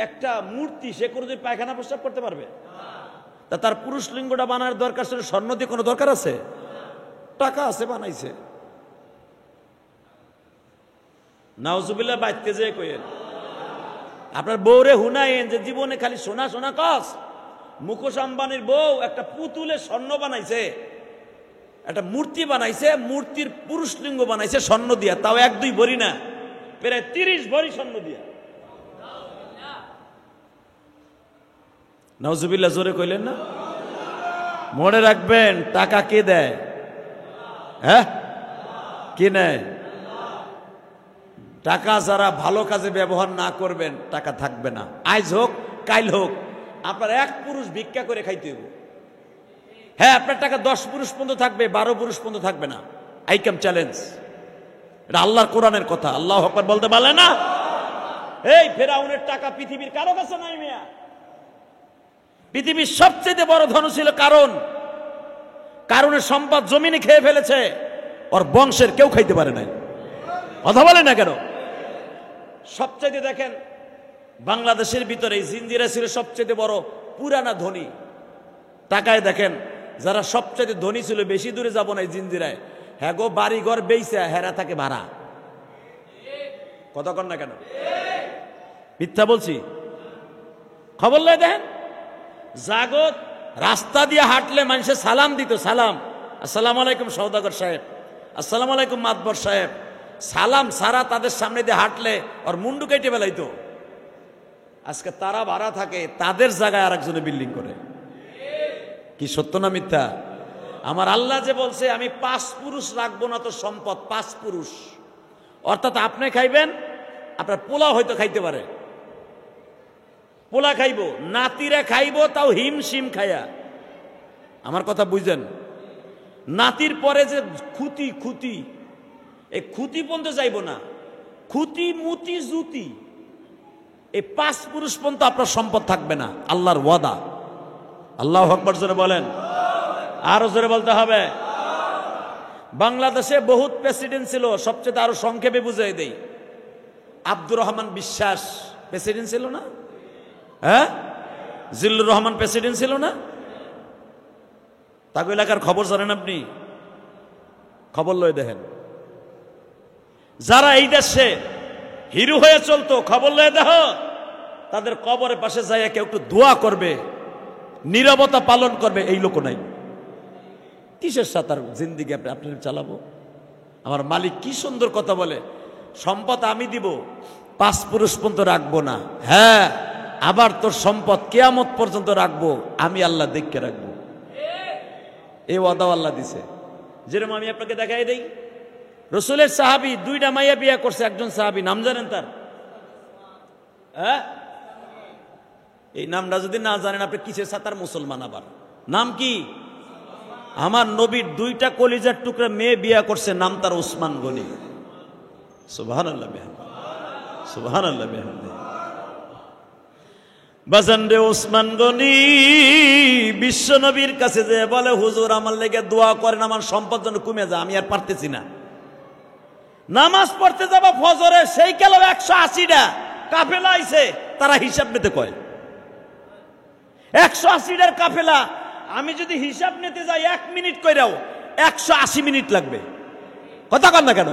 একটা মূর্তি সে করে যদি পায়খানা প্রস্রাব করতে পারবে? তা তার পুরুষ লিঙ্গটা বানানোর দরকার ছিল, স্বর্ণ দিয়ে কোনো দরকার আছে? টাকা আছে, বানাইছে। নাউজুবিল্লাহ বাইতে যে কইেন আপনার বউরে হুনাইন যে জীবনে খালি সোনা সোনা কস। মুকেশ আম্বানির বউ একটা পুতুলের স্বর্ণ বানাইছে, একটা মূর্তি বানাইছে, মূর্তির পুরুষ লিঙ্গ বানাইছে স্বর্ণ দিয়া, তাও 1-2 ভরি না, প্রায় 30 ভরি স্বর্ণ দিয়া। নাউজুবিল্লাহ জোরে কইলেন না? মনে রাখবেন, টাকা কে দেয়? হ্যাঁ, কে নেয়? টাকা যারা ভালো কাজে ব্যবহার না করবেন, টাকা থাকবে না। আজ হোক কাল হোক আপনার 1 পুরুষ ভিক্ষা করে খাইতে হবে। হ্যাঁ, আপনার টাকা 10 পুরুষ পর্যন্ত থাকবে, 12 পুরুষ পর্যন্ত থাকবে না। আইকাম চ্যালেঞ্জ। এটা আল্লাহর কোরআনের কথা। আল্লাহু আকবার বলতে পারলে না? এই ফেরাউনের টাকা পৃথিবীর কারো কাছে নাই মিয়া। পৃথিবীর সবচেয়ে বড় ধন ছিল কারণের সম্পদ জমিনে খেয়ে ফেলেছে, ওর বংশের কেউ খাইতে পারে নাই। কথা বলে না কেন? সবচেয়ে দেখেন বাংলাদেশের ভিতরে জিঞ্জিরা ছিল সবচেয়ে বড় পুরানা ধনী। টাকায় দেখেন যারা সবচেয়ে ধনী ছিল, বেশি দূরে যাব না, জিঞ্জিরায় হ্যাঁ গো বাড়ি ঘর বেইছে, হেরা থাকে ভাড়া। কথা কন না কেন? মিথ্যা বলছি? খবর লয় দেখেন, জাগত রাস্তা দিয়ে হাঁটলে মানুষের সালাম দিত, সালাম, আসসালামু আলাইকুম সওদাগর সাহেব, আসসালামু আলাইকুম মাতবর সাহেব। সালাম সারা তাদের সামনে দিয়ে হাঁটলে ওর মুন্ডু কেটে বেলাইতো। আজকে তারা ভাড়া থাকে, তাদের জায়গায় আরেকজনে বিল্ডিং করে। কি সত্য না মিথ্যা? আমার আল্লাহ যে বলছে আমি 5 পুরুষ রাখবো না তো সম্পদ, 5 পুরুষ, অর্থাৎ আপনি খাইবেন, আপনার পোলা হয়তো খাইতে পারে, পোলা খাইব, নাতিরা খাইব, তাও হিমশিম খায়া। আমার কথা বুঝেন? নাতির পরে যে খুতি, এই খুতি পর্যন্ত যাইব না, খুতি মুতি জুতি, এই 5 পুরুষ পর্যন্ত আপনার সম্পদ থাকবে না, আল্লাহর ওয়াদা। আল্লাহু আকবার জোরে বলেন, আরো জোরে বলতে হবে। বাংলাদেশে বহুত প্রেসিডেন্ট ছিল, সবচেয়ে আরো সংক্ষেপে বুঝাই দেই। আব্দুর রহমান বিশ্বাস প্রেসিডেন্ট ছিল না? হ্যাঁ, জিল্লুর রহমান প্রেসিডেন্ট ছিল না? তাকে এলাকার খবর জানেন আপনি? খবর লয়ে দেখেন। যারা এই দেশে হিরো হয়ে চলতো, খবর লয়ে দেখো, তাদের কবরের পাশে যাইয়া কেউ একটু দোয়া করবে, নীরবতা পালন করবে, এই লোক নাই। কিসের সাথে আর জিন্দিগি আপনি চালাবো? আমার মালিক কি সুন্দর কথা বলে, সম্পদ আমি দিব, 5 পুরুষ পর্যন্ত রাখবো না। হ্যাঁ, আবার তোর সম্পদ কিয়ামত পর্যন্ত রাখবো, আমি আল্লাহ দেখে রাখবো। এই ওয়াদা আল্লাহ দিছে। যেরকম আমি আপনাকে দেখাই দেই, রসুলের সাহাবী 2টা মাইয়া বিয়ে করছে। একজন সাহাবী, নাম জানেন তার? হ্যাঁ, এই নামটা যদি না জানেন আপনি কিসের সাতার মুসলমান? আবার নাম কি? আমার নবীর 2টা কলিজার টুকরা মেয়ে বিয়ে করছে, নাম তার উসমান গনি। সুবহানাল্লাহ, সুবহানাল্লাহ। বাজান রে, উসমান গনি বিশ্ব নবীর কাছে যে বলে, হুজুর আমার লেগে দোয়া করেন, আমার সম্পদ যেন কমে যায়, আমি আর পারতেছি না। নামাজ পড়তে যাবা ফজরে, সেই গেল 180টা কাফেলা আইছে, তারা হিসাব নিতে কয় 180টার কাফেলা। আমি যদি হিসাব নিতে যাই 1 মিনিট কইরাও 180 মিনিট লাগবে। কথা কন না কেন?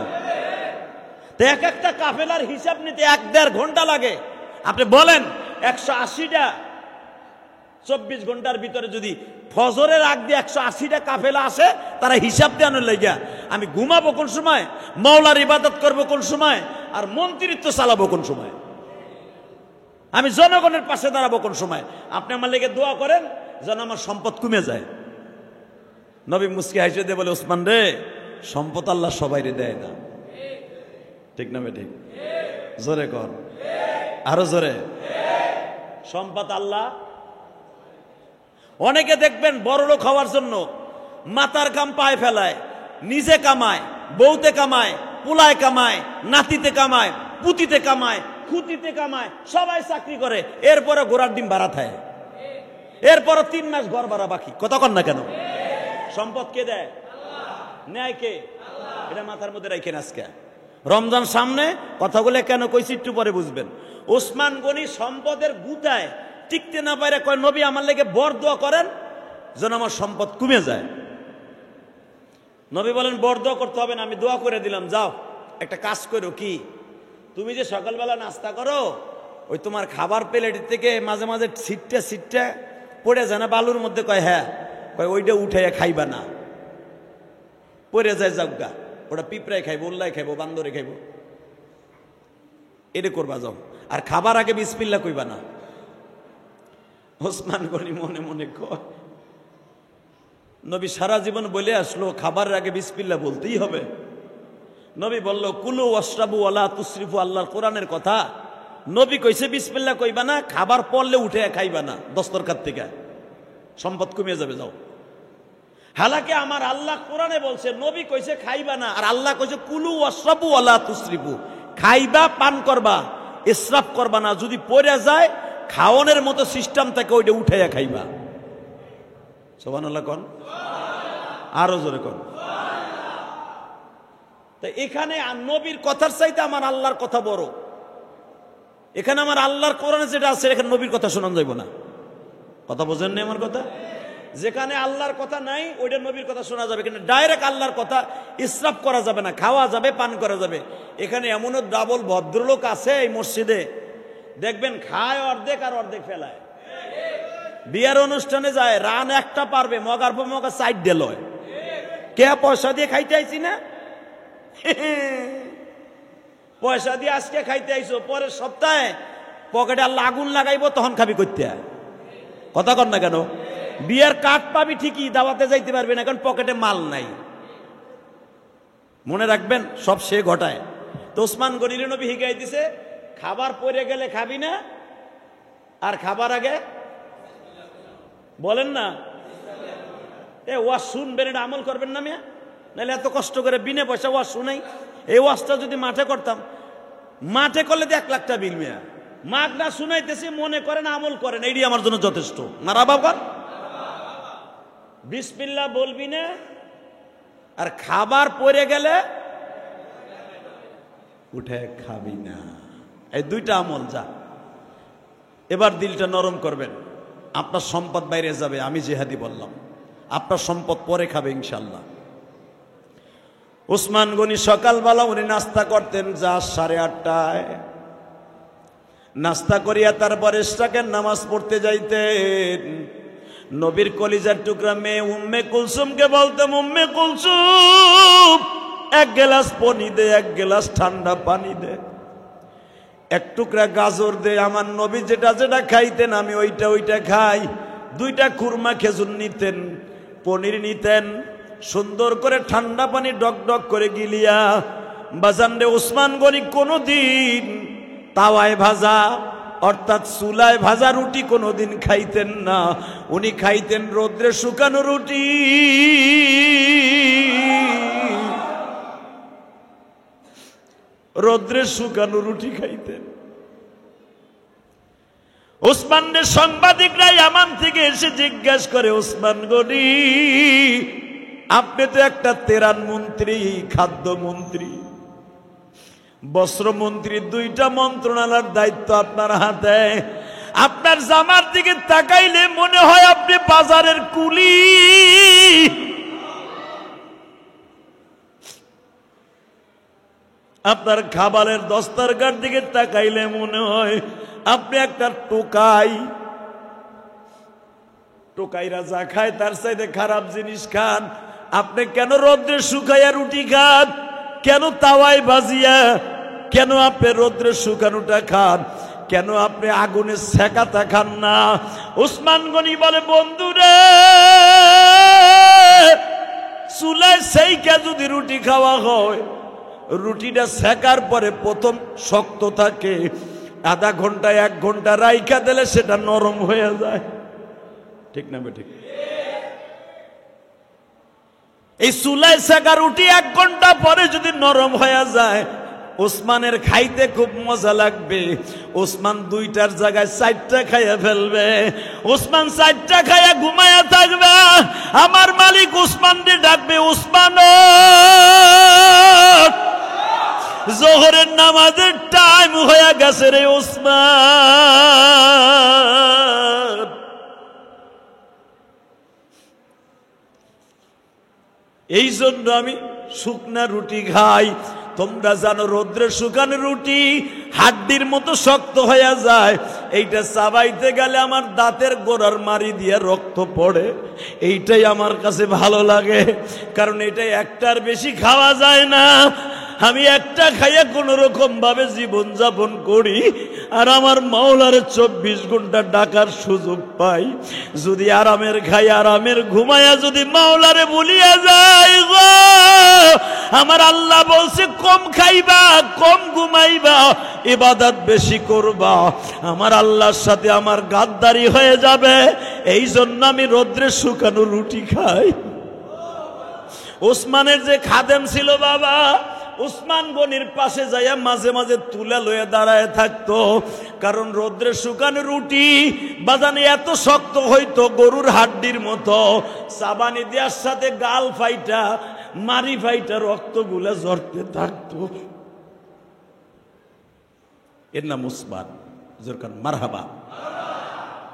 তো একটা কাফেলার হিসাব নিতে 1-1.5 ঘন্টা লাগে। আপনি বলেন 180টা 24 ঘন্টার ভিতরে যদি ফজরের আগ দিয়ে 180টা কাফেলা আসে, তারা হিসাব দেওয়ানোর লেগা আমি ঘুমাবো কোন সময়, মাওলার ইবাদত করবো কোন সময়, আর মন্ত্রিত্ব চালাবো কোন সময়, আমি জনগণের পাশে দাঁড়াবো কোন সময়। আপনি আমার লেগে দোয়া করেন যেন আমার সম্পদ কমে যায়। নবী মুস্কি হাসি দিয়ে বলে, ওসমান রে, সম্পদ আল্লাহ সবাইরে দেয় না। ঠিক না ঠিক? জোরে কর, আরো জোরে। সম্পদ আল্লাহ, অনেকে দেখবেন বড় লোক হওয়ার জন্য মাথার কাম পায়ে ফেলায়, নিজে কামায়, বউতে কামায়, পোলায় কামায়, নাতিতে কামায়, পুতিতে কামায়, খুতিতে কামায়, সবাই চাকরি করে, এরপরে ঘোড়ার ডিম ভাড়া থাকে, এরপরে 3 মাস ঘর ভাড়া বাকি। কতক্ষণ না কেন? সম্পদ কে দেয়? নেয় কে? এটা মাথার মধ্যে রাখেন। আজকে রমজান সামনে, কথাগুলো কেন কইছি একটু পরে বুঝবেন। ওসমান গনি সম্পদের গুতায় টিকতে না পারে কয়, নবী আমার লেগে বর দোয়া করেন যেন আমার সম্পদ কমে যায়। নবী বলেন, বর দোয়া করতে হবে না, আমি দোয়া করে দিলাম। যাও একটা কাজ করো, কি? তুমি যে সকালবেলা নাস্তা করো, ওই তোমার খাবার প্লেট থেকে মাঝে মাঝে ছিটটা পড়ে যায় না বালুর মধ্যে? কয় হ্যাঁ। কয় ওইটা উঠাইয়া খাইবা না, পড়ে যায় জাগা, ওটা পিঁপড়ায় খাইবো, উল্লাই খাইবো, বান্দরে খাইবো, এটা করবা। যাও, আর খাবার আগে বিসমিল্লাহ কইবা না। ওসমান গনি মনে মনে কয়, নবী সারা জীবন বলে আসলো খাবারের আগে বিসমিল্লাহ বলতেই হবে। নবী বলল, কুলু ওয়াশরাবু ওয়ালা তুসরিফু, আল্লাহর কোরআনের কথা। নবী কইছে বিসমিল্লাহ কইবা না, খাবার পড়লে উঠে খাইবা না দস্তরকার থেকে, সম্পদ কমে যাবে। যাও। হালাকে আমার আল্লাহ কোরআনে বলছে, নবী কইছে খাইবা না, আর আল্লাহ কইছে কুলু ওয়াশরাবু ওয়ালা তুসরিফু, খাইবা পান করবা, ইসরাফ করবা না। যদি পড়ে যায় খাওয়ানোর মতো সিস্টেম থাকে, ওইটা উঠাইয়া খাইবা। সুবহানাল্লাহ কোন, আরো জোরে কোন। তো এখানে নবীর কথার চাইতে আমার আল্লাহর কথা বড়। এখানে আমার আল্লাহর কোরআনে যেটা আছে, এখানে নবীর কথা শোনা যাইব না। কথা বোঝেন না আমার কথা? যেখানে আল্লাহর কথা নাই, ওইটা নবীর কথা শোনা যাবে, কিন্তু ডাইরেক্ট আল্লাহর কথা ইসরাফ করা যাবে না, খাওয়া যাবে, পান করা যাবে। এখানে এমনও ডাবল ভদ্রলোক আছে এই মসজিদে, দেখবেন খায় অর্ধেক আর অর্ধেক ফেলায়। বিয়ের অনুষ্ঠানে যায়, রান একটা পারবে, মগার পর মগা সাইড ডেল হয়। কে পয়সা দিয়ে খাইতে আইছি না? পয়সা দিয়ে আজকে খাইতে আইছো, পরের সপ্তাহে পকেটে আল্লাহ আগুন লাগাইবো, তখন খাবি করতে। কথা কর না কেন? বিয়ের কার্ড পাবি ঠিকই, দাওয়াতে যাইতে পারবি না, কারণ পকেটে মাল নাই। মনে রাখবেন, সব সে ঘটায়। তো ওসমান গনির নবী হিগাই দিছে, খাবার পড়ে গেলে খাবি না, আর খাবার আগে বলেন না, ওয়াজ শুনবেন, এটা আমল করবেন না মিয়া। নাহলে এত কষ্ট করে বিনা পয়সা ওয়াজ শুনাই। এই ওয়াজটা যদি মাঠে করতাম, মাঠে করলে তো 1 লাখ টাকা বিল। মিয়া মাঠ না শুনাইতেছি, মনে করেন আমল করেন, এইটি আমার জন্য যথেষ্ট। মারা বাবা, বিসমিল্লাহ বলবি না, আর খাবার পড়ে গেলে উঠে খাবি না। এই 2টা আমল। যা, এবার দিলটা নরম করবেন। আপনার সম্পদ বাইরে যাবে, আমি জিহাদি বললাম, আপনার সম্পদ পরে খাবে ইনশাল্লাহ। ওসমান গনি সকালবেলা উনি নাস্তা করতেন যা 8:30টায়। নাস্তা করিয়া তারপরে ইশরাকের নামাজ পড়তে যাইতেন। নবীর কলিজার টুকরা মেয়ে উম্মে কুলসুমকে বলতেন, উম্মে কুলসুম, 1 গ্লাস পানি দে, 1 গ্লাস ঠান্ডা পানি দে, 1 টুকরা গাজর দে। আমার নবী যেটা যেটা খাইতেন আমি ওইটা খাই। 2টা খুরমা খেজুর নিতেন, পনির নিতেন, সুন্দর করে ঠান্ডা পানি ডক ডক করে গিলিয়া। বাজান রে, ওসমান গনি কোনোদিন তাওয়ায় ভাজা অর্থাৎ চুলায় ভাজা রুটি কোনোদিন খাইতেন না। উনি খাইতেন রোদ্রে শুকানো রুটি। রোদ্রে শুকানো রুটি খাইতেন। ওসমানের সাংবাদিকরা ইয়ামান থেকে এসে জিজ্ঞাসা করে, ওসমান গনি, আপনি তো একটা তেরান মন্ত্রী, খাদ্য মন্ত্রী, বস্ত্রমন্ত্রী, 2টা মন্ত্রণালয়ের দায়িত্ব আপনার হাতে। আপনার জামার দিকে তাকাইলে মনে হয় আপনি বাজারের কুলি। আপনার খাবারের দস্তরকার দিকে তাকাইলে মনে হয় আপনি একটা টোকাই। টোকাইরা যা খায় তার চাইতে খারাপ জিনিস খান। আপনি কেন রোদ্রে শুকাইয়া রুটি খান? কেন তাওয়ায় ভাজিয়া? কেন আপনি রোদ্রে শুকানোটা খান? কেন আপনি আগুনে সেকাতা খান না? ওসমান গনি বলে, বন্ধুরে, চুলায় সেইকা যদি রুটি খাওয়া হয়, রুটিটা সেকার পরে প্রথম শক্ত থাকে, আধা ঘন্টা 1 ঘন্টা রাইখা দিলে সেটা নরম হয়ে যায়। ঠিক না বেঠিক? এই চুলায় সেকা রুটি 1 ঘন্টা পরে যদি নরম হয়ে যায়, ওসমানের খাইতে খুব মজা লাগবে। ওসমান 2টার জায়গায় 4টা খাইয়া ফেলবে। ওসমান 4টা খাইয়া ঘুমায়া থাকবে। আমার মালিক ওসমানকে ডাকবে, ওসমান জোহরের নামাজের টাইম হয়ে গেছে রে ওসমান। এই জন্য আমি শুকনা রুটি খাই। তোমরা জানো রোদ্রে শুকানো রুটি হাড্ডির মতো শক্ত হয়ে যায়। এইটা চাবাইতে গেলে আমার দাঁতের গোড়ার মারি দিয়ে রক্ত পড়ে। এইটাই আমার কাছে ভালো লাগে, কারণ এটা একটার বেশি খাওয়া যায় না। আমি একটা খাইয়া কোন রকম ভাবে জীবন যাপন করি, আর আমার মাওলার 24 ঘন্টা ডাকার সুযোগ পাই। যদি আরামের খাই, আরামের ঘুমাইয়া যদি মাওলারে ভুলিয়া যায় গো, আমার আল্লাহ বলছে কম খাইবা, কম ঘুমাইবা, ইবাদত বেশি করবা, আমার আল্লাহর সাথে আমার গাদ্দারি হয়ে যাবে। এই জন্য আমি রোদ্রে শুকানো রুটি খাই। ওসমানের যে খাদেম ছিল বাবা, ওসমান গনির পাশে যাইয়া মাঝে মাঝে তুলা লয়ে দাঁড়ায় থাকতো, কারণ রোদ্রে শুকানো রুটি বাজানে এত শক্ত হইতো গরুর হাড্ডির মতো। সাবানি দেওয়ার সাথে গাল ফাইটা, মারি ফাইটা রক্তগুলা ঝরতে থাকতো। এর নাম ওসমান। জোরকান মারহাবা।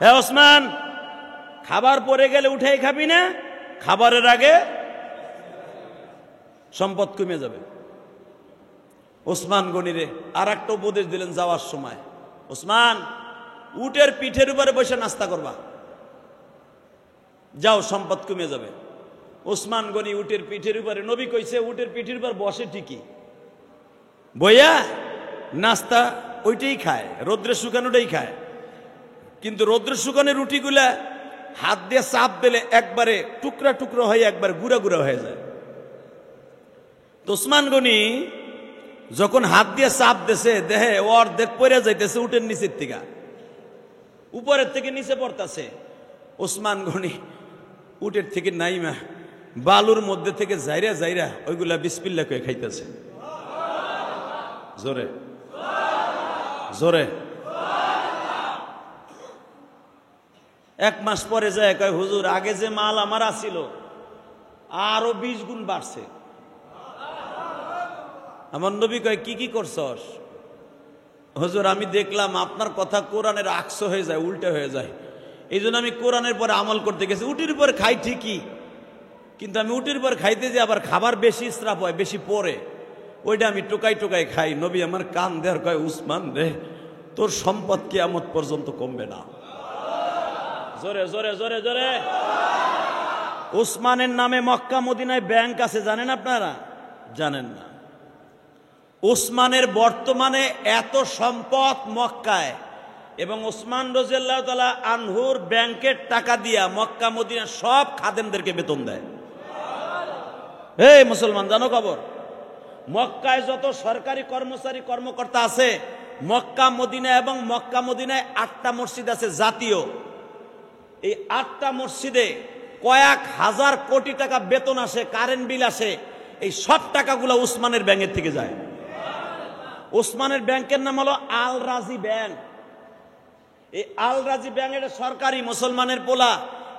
হ্যাঁ ওসমান, খাবার পরে গেলে উঠাই খাবি না, খাবারের আগে সম্পদ কমে যাবে। ওসমান গনিরে আর একটা উপদেশ দিলেন যাওয়ার সময়, ওসমান উটের পিঠের উপরে বসে নাস্তা করবা, যাও সম্পদ কমে যাবে। ওসমান গনি উটের পিঠের উপরে, নবী কইছে উটের পিঠের উপর বসে ঠিকই, বইয়া নাস্তা ওইটাই খায়, রোদ্রে শুকানোটাই খায়। কিন্তু রোদ্রে শুকানো রুটিগুলা হাত দিয়ে চাপ দিলে একবারে টুকরা টুকরো হয়ে একবার গুঁড়া গুঁড়া হয়ে যায়। তো ওসমান গনি যখন হাত দিয়ে চাপ দিছে, দেহে অর্ধেক পড়ে যাইতেছে উটের নিচের থেকে, উপরের থেকে নিচে পড়তেছে। ওসমান গনি উটের থেকে নাইমা বালুর মধ্যে থেকে যাইরা যাইরা ওইগুলা বিসমিল্লাহ করে খাইতেছে। জোরে জোরে। 1 মাস পরে যায় কয়, হুজুর আগে যে মাল আমার আসিল আরো 20 গুণ বাড়ছে। আমার নবী কয়, কি কি করছস? হুজুর আমি দেখলাম আপনার কথা কোরআনের আকস হয়ে যায়, উল্টা হয়ে যায়, এই জন্য আমি কোরআনের পরে আমল করতে গেছি। উটির উপর খাই ঠিকই, কিন্তু আমি উটির উপর খাইতে যে আবার খাবার বেশি ইসরাফ হয়, বেশি পরে, ওইটা আমি টোকাই টোকাই খাই। নবী আমার কান দেয়ার কয়, উসমান রে, তোর সম্পদ কিয়ামত পর্যন্ত কমবে না। জোরে জোরে জোরে জোরে। উসমানের নামে মক্কা মদিনায় ব্যাংক আছে, জানেন আপনারা? জানেন না। উসমানের বর্তমানে এত সম্পদ মক্কায়, এবং উসমান রাদিয়াল্লাহু তাআলা আনহুর ব্যাংকের টাকা দিয়া মক্কা মদিনা সব খাদেমদেরকে বেতন দেয়। এই মুসলমান জানো খবর? মক্কায় যত সরকারি কর্মচারী কর্মকর্তা আছে, মক্কা মদিনা এবং মক্কা মদিনায় 8টা মসজিদ আছে জাতীয়। এই 8টা মসজিদে কয়েক হাজার কোটি টাকা বেতন আসে, কারেন্ট বিল আসে। এই সব টাকাগুলো উসমানের ব্যাংকের থেকে যায়। উসমানের ব্যাংকের নাম হলো আল রাজি ব্যাংক। এই আল রাজি ব্যাংক এটা সরকারি, মুসলমানের পোলা,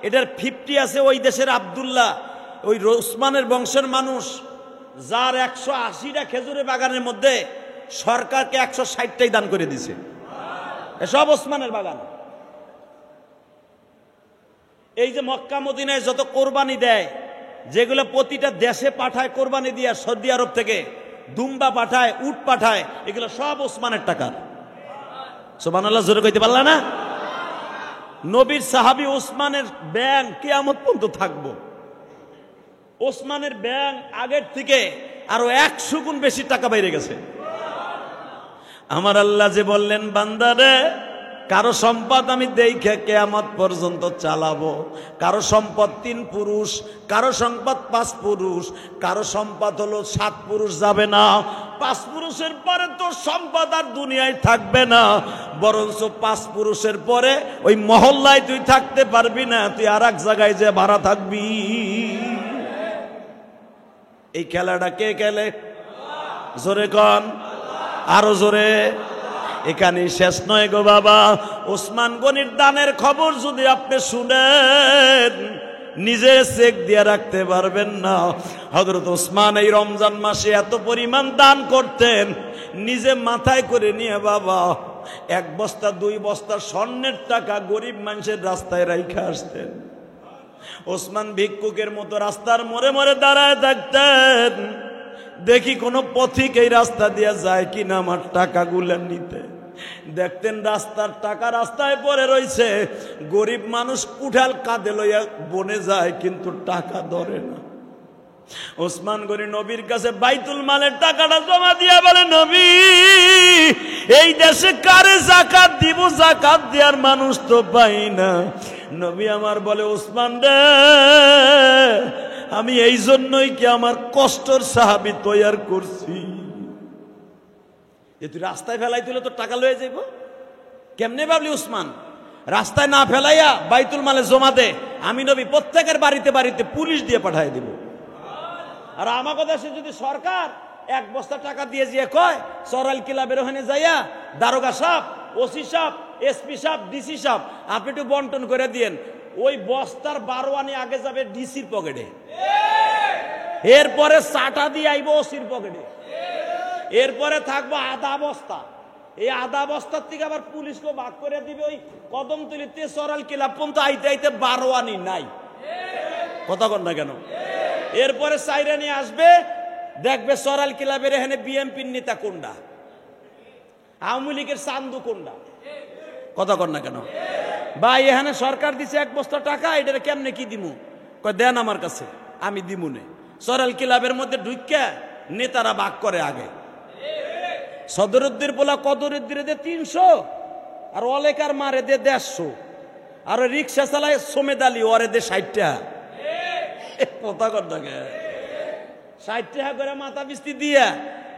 এটার 50 আছে ওই দেশের আব্দুল্লাহ, ওই উসমানের বংশের মানুষ, যার 180টা খেজুরের বাগানের মধ্যে সরকারকে 160টাই দান করে দিছে। এসব ওসমানের বাগান। এই যে মক্কা মদিনায় যত কোরবানি দেয়, যেগুলো প্রতিটা দেশে পাঠায় কোরবানি দিয়া, সৌদি আরব থেকে দুম্বা পাঠায়, উট পাঠায়, এগুলো সব ওসমানের টাকা। সুবহানাল্লাহ, জোরে কইতে পারলা না? নবীর সাহাবী ওসমানের ব্যাংক কিয়ামত পর্যন্ত থাকবো। ওসমানের ব্যাংক আগের থেকে আরো 100 গুণ বেশি টাকা বেড়ে গেছে। আমার আল্লাহ যে বললেন, বান্দারে কারো সম্পদ আমি দেখে কিয়ামত পর্যন্ত চালাবো। কারো সম্পদ 3 পুরুষ, কারো সম্পদ 5 পুরুষ, কারো সম্পদ হলো 7 পুরুষ যাবে না। 5 পুরুষের পরে তোর সম্পদ আর দুনিয়ায় থাকবে না, বরঞ্চ 5 পুরুষের পরে ওই মহল্লায় তুই থাকতে পারবি না, তুই আর এক জায়গায় যে ভাড়া থাকবি। এই খেলাটা কে খেলে? জোরে কন, আরো জোরে। এখানে শেষ নয় গো বাবা। ওসমান গনির দানের খবর যদি আপনি শুনেন, নিজে চেক দিয়ে রাখতে পারবেন না। হযরত ওসমান এই রমজান মাসে এত পরিমাণ দান করতেন, নিজে মাথায় করে নিয়ে বাবা 1 বস্তা 2 বস্তা স্বর্ণের টাকা গরিব মানুষের রাস্তায় রাইখা আসতেন। ওসমান ভিক্ষুকের মতো রাস্তার মোড়ে মোড়ে দাঁড়ায় থাকতেন, দেখি কোন পথিক এই রাস্তা দিয়ে যায় কিনা আমার টাকাগুলো নিতে। দেখতেন রাস্তার টাকা রাস্তায় পড়ে রয়েছে, গরিব মানুষ উঠাল কাঁধে লইয়া বনে যায়, কিন্তু টাকা ধরে না। ওসমান গনি নবীর কাছে বাইতুল মালের টাকাটা জমা দিয়া বলে, নবী এই দেশে কারে যাকাত দিব? যাকাত দেওয়ার মানুষ তো পাই না। নবী আমার বলে, ওসমান রে, আমি এই জন্যই কি আমার কষ্টর সাহাবী তৈয়ার করছি যে তুই রাস্তায় ফেলাই তুলে তোর টাকা লয়ে যাইব। কেমনে ভাবলি ওসমান? রাস্তায় না ফেলাইয়া বাইতুল মালে জমা দে, আমি নবী প্রত্যেকের বাড়িতে বাড়িতে পুলিশ দিয়ে পাঠাই দিব। আর আমাকে দেশে যদি সরকার 1 বস্তা টাকা দিয়ে যে কয় সরাল ক্লাবের ওখানে যাইয়া দারোগা সাহেব, ওসি সাহেব, এসপি সাহেব, ডিসি সাহেব আপনি একটু বন্টন করে দিয়েন, ওই বস্তার 12 আনি আগে যাবে ডিসির পকেটে, এরপরে 60টা দিয়ে আইব ওসির পকেটে, এরপরে থাকবো আধা বস্তা। এই আধা বস্তার থেকে আবার পুলিশকে ভাগ করে দিবে ওই কদমতলিতে সরাল ক্লাব পর্যন্ত আইতে আইতে 12 আনি নাই। কথা কন না কেন? এরপরে সাইরানি আসবে, দেখবে সরাল ক্লাবের এখানে বিএমপির নেতা কোনটা, আওয়ামী লীগের চান্দু কোনটা। কথা কন না কেন? ভাই এখানে সরকার দিছে 1 বস্তা টাকা, এটা কেমনে কি দিমু? কয় দেন আমার কাছে, আমি দিমু নে। সরাল ক্লাবের মধ্যে ঢুইকা নেতারা ভাগ করে আগে। সদরুদ্দির পোলা কদরুদ্দিরে দে 300, আর অলেকার মারে দে 150, আর রিক্সা চালায় সোমেদ আলী ওরে দে 60 টাকা। কথা কর না কে? 60 টাকা করে মাথা বিস্তি দিয়া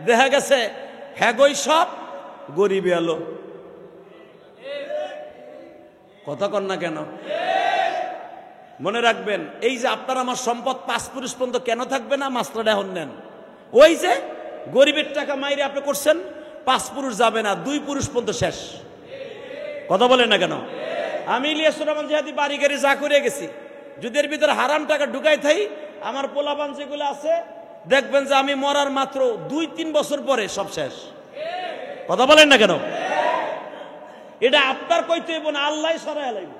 দেখা গেছে হ্যাগই সব গরিবে আলো। কথা কর না কেন? মনে রাখবেন, এই যে আপনার আমার সম্পদ 5 পুরুষ পর্যন্ত কেন থাকবে না? মাস্টার এখন নেন, ওই যে গরিবের টাকা মাইরে আপনি করছেন, 5 পুরুষ যাবে না, 2 পুরুষ পর্যন্ত শেষ। কথা বলেন না কেন? আমি ইলিয়াসুর রহমান জিহাদি বাড়ি গাড়ি যা করে গেছি, যদি এর ভিতরে হারাম টাকা ঢুকাই থাই, আমার পোলাপান যেগুলো আছে দেখবেন যে আমি মরার মাত্র 2-3 বছর পরে সব শেষ। কথা বলেন না কেন? এটা আপনার কইতে হইব না, আল্লাহ সরাই লাইব।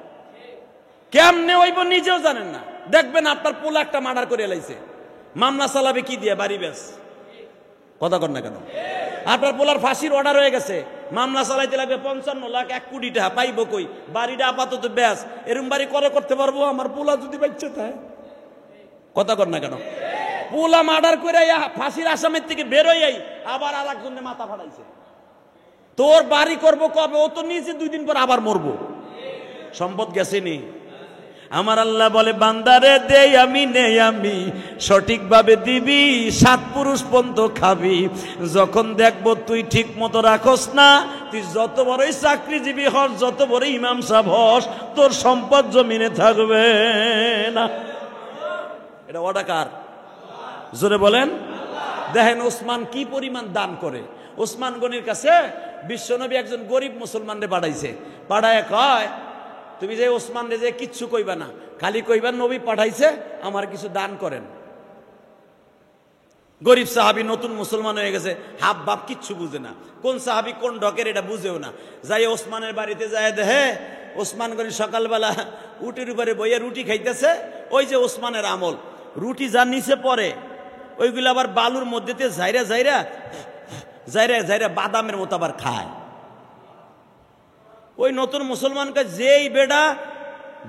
কেমনে হইব নিজেও জানেন না। দেখবেন আপনার পোলা একটা মার্ডার করে লাইছে, মামলা চালাবে কি দিয়ে? বাড়ি বেশ। কথা কর না কেন? আপনার পোলার ফাঁসির অর্ডার হয়ে গেছে, মামলা চালাইতে লাগবে 55 লাখ, 1 কোটি টাকা, পাইব কই? বাড়িটা আপাতত ব্যাস। এরম বাড়ি করতে পারবো আমার পোলা যদি বাচ্চা থাকে? কথা কর না কেন? পোলা মার্ডার করে ফাঁসির আসামের থেকে বেরোই আবার আর একজনের মাথা ফাটাইছে। তোর বাড়ি করব কবে? ও তো নিজে 2 দিন পর আবার মরবো। সম্পদ গেছেনি। আমার আল্লাহ বলে, বান্দারে দেই আমি নেই আমি, সঠিকভাবে দিবি, 7 পুরুষ পর্যন্ত খাবি। যখন দেখবো তুই ঠিক মতো রাখস না, তুই যত বড়ই চাকরিজীবী হস, যত বড় ইমাম সাহেব হস, তোর সম্পদ জমিনে থাকবে না। এটা ওটা কার? জোরে বলেন। দেখেন ওসমান কি পরিমাণ দান করে। ওসমান গনির কাছে বিশ্বনবী একজন গরিব মুসলমানরে পাঠাইছে, পাঠায় কয়, তুমি যে ওসমান রে যে কিচ্ছু কইবা না, খালি কইবা নবী পাঠাইছে, আমার কিছু দান করেন। গরিব সাহাবী নতুন মুসলমান হয়ে গেছে, হাব বাপ কিচ্ছু বুঝে না, কোন সাহাবী কোন ঢকের এটা বুঝেও না। যাই ওসমানের বাড়িতে যায়, দেখে ওসমান গনি সকালবেলা উটির উপরে বইয়ে রুটি খাইতেছে। ওই যে ওসমানের আমল, রুটি যার নিচে পড়ে ওইগুলো আবার বালুর মধ্যে যাইরা যাইরা যাইরা যাইরা বাদামের মতো আবার খায়। ওই নতুন মুসলমানকে যেই বেটা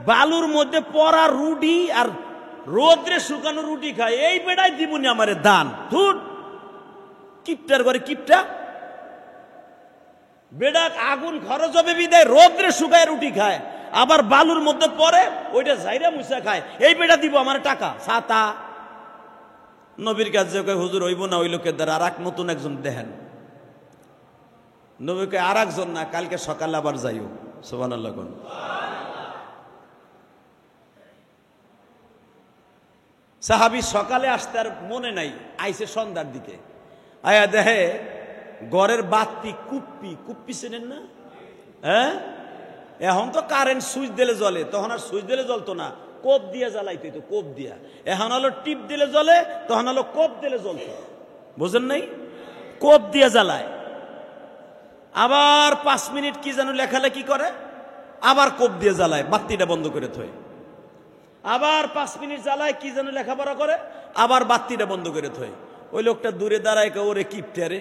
বালুর মধ্যে পড়া রুটি আর রোদ্রে শুকানো রুটি খায়, এই বেটাই দিবনি আমারে দান। ধুর, কিপটার ঘরে কিপটা বেটা, আগুন খরচ হবে বিদায় রোদ্রে শুকায় রুটি খায়, আবার বালুর মধ্যে পড়ে ওইটা জাইরা মুসা খায়, এই বেটা দিব আমার টাকা ছাতা। নবীর কাছে হুজুর হইব না ওই লোকের দ্বারা, আর এক নতুন একজন দেখেন। নবীকে আর একজন না, কালকে সকালে আবার যাইও। সুবহানাল্লাহ। সাহাবী সকালে আসতে আর মনে নাই, আইসে সন্ধ্যার দিকে, আয়া দেখে ঘরের বাতি কুপ্পি, কুপ্পি চেনেন না? হ্যাঁ, এখন তো কারেন্ট সুইচ দিলে জ্বলে, তখন আর সুইচ দিলে জ্বলতো না, কোপ দিয়া জ্বালাইতে তো, কোপ দিয়া। এখন হলো টিপ দিলে জ্বলে, তখন হলো কোপ দিলে জ্বলতো, বুঝেন নাই? কোপ দিয়া জ্বালায়, আবার 5 মিনিট কি যেন লেখালেখি করে, আবার কোপ দিয়ে জ্বালায়, বাতিটা বন্ধ করে থয়, আবার 5 মিনিট জ্বালায়, কি যেন লেখাপড়া করে, আবার বাতিটা বন্ধ করে থয়। ওই লোকটা দূরে দাঁড়ায়, ওরে কিপটারে,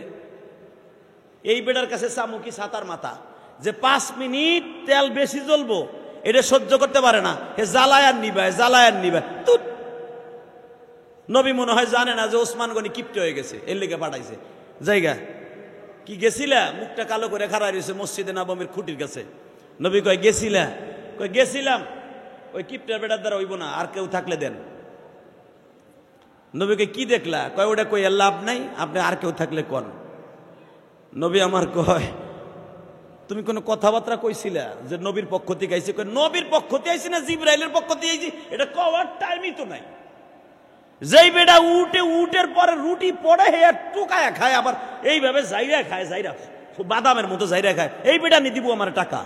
এই বেটার কাছে চামুকি ছাতার মাথা, যে 5 মিনিট তেল বেশি জ্বলবো এটা সহ্য করতে পারে না, হে জ্বালায় আর নিবায়, জ্বালায় আর নিবায়। নবী মনে হয় জানে না যে ওসমান গনি কিপটে হয়ে গেছে, এর লেগে পাঠাইছে। জায়গা কি গেছিলা? মুখটা কালো করে খাড়া রয়েছে মসজিদে নববীর খুঁটির কাছে। নবী কয় গেছিলা? কয় গেছিলাম। ওই কিপটার বেটার দ্বারা হইব না, আর কেউ থাকলে দেন। নবীকে কি দেখলা? কয় ওটা কই আর লাভ নাই, আপনি আর কেউ থাকলে কোন। নবী আমার কয় তুমি কোনো কথাবার্তা কইছিলা যে নবীর পক্ষ থেকে আইছি? কয় নবীর পক্ষ থেকে আইছি না জিবরাইলের পক্ষ থেকে আইছি, এটা কওয়ার টাইমই তো নাই। যেই বেটা উটের পরে রুটি পড়ে হে টুকায়া খায়, আবার এইভাবে জাইরা খায়, জাইরা বাদামের মতো জাইরা খায়, এই বেটা নি দিব আমার টাকা।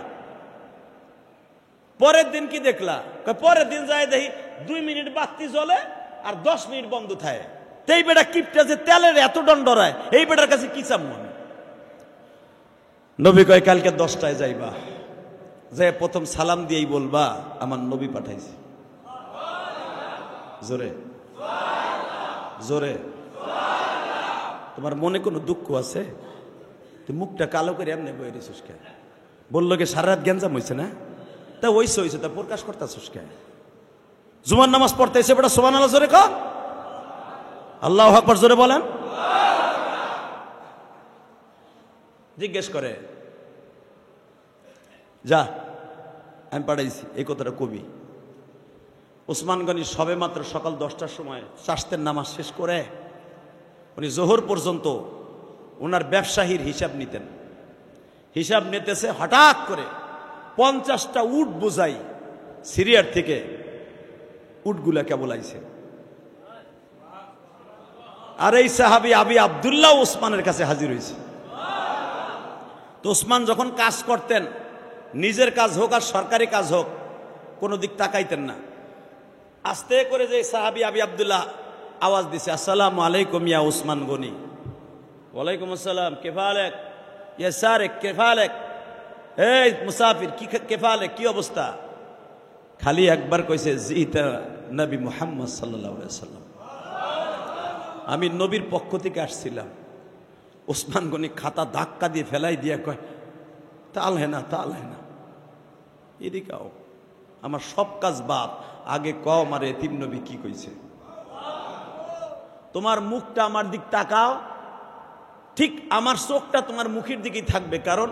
পরের দিন কি দেখলা? পরের দিন যায় দেখি 2 মিনিট বাতি জ্বলে আর 10 মিনিট বন্ধ থাকে। এই বেটা কিপটা যে তেলের এত দণ্ডরায়, এই বেটার কাছে কি চামু আমি? নবী কয় কালকে 10টায় যাইবা, যে প্রথম সালাম দিয়েই বলবা আমার নবী পাঠাইছে। জোরে জোরে। তোমার মনে কোনো দুঃখ আছে? তুই মুখটা কালো করে এমনি বই রেছিস কে? বললো কে সারা রাত গ্যাঞ্জাম হয়েছে না? তা হয়েছে তা প্রকাশ করতেছিস কে? জুমার নামাজ পড়তে এসে বেটা সুবহানাল্লাহ জোরে কর, আল্লাহু আকবার জোরে বলেন। জিজ্ঞেস করে যা আমি পাঠাইছি, এই কথাটা কবি। ওসমান গনি সবে মাত্র সকাল 10টার সময় চাষতের নামাজ শেষ করে উনি জোহর পর্যন্ত ওনার ব্যবসায়ীর হিসাব নিতেন। হিসাব নিতেছে, হঠাৎ করে 50টা উট বোঝাই সিরিয়ার থেকে উটগুলা কেবল আইছে। আর এই সাহাবী আবি আব্দুল্লাহ ওসমানের কাছে হাজির হয়েছে। তো ওসমান যখন কাজ করতেন, নিজের কাজ হোক আর সরকারি কাজ হোক, কোনো দিক তাকাইতেন না। আস্তে করে যে সাহাবী আবি আব্দুল্লাহ আওয়াজ দিছে, আসসালামু আলাইকুম ইয়া ওসমান গনি। ওয়ালাইকুম আসসালাম, কেফালেক ইয়া সারেক, কেফালেক, এই মুসাফির কি কেফালেক, কি অবস্থা? খালি একবার কইছে জিতা নবী মুহাম্মদ সাল্লাল্লাহু আলাইহি ওয়াসাল্লাম, আমি নবীর পক্ষ থেকে আসছিলাম। ওসমান গনি খাতা ধাক্কা দিয়ে ফেলাই দিয়ে কয় তাল হেনা, তাল হেনা, এদিকে আও, আমার সব কাজ বাপ, আগে কও আমার এতিম নবী কি কইছে। তোমার মুখটা আমার দিক তাকাও, ঠিক আমার চোখটা তোমার মুখের দিকেই থাকবে, কারণ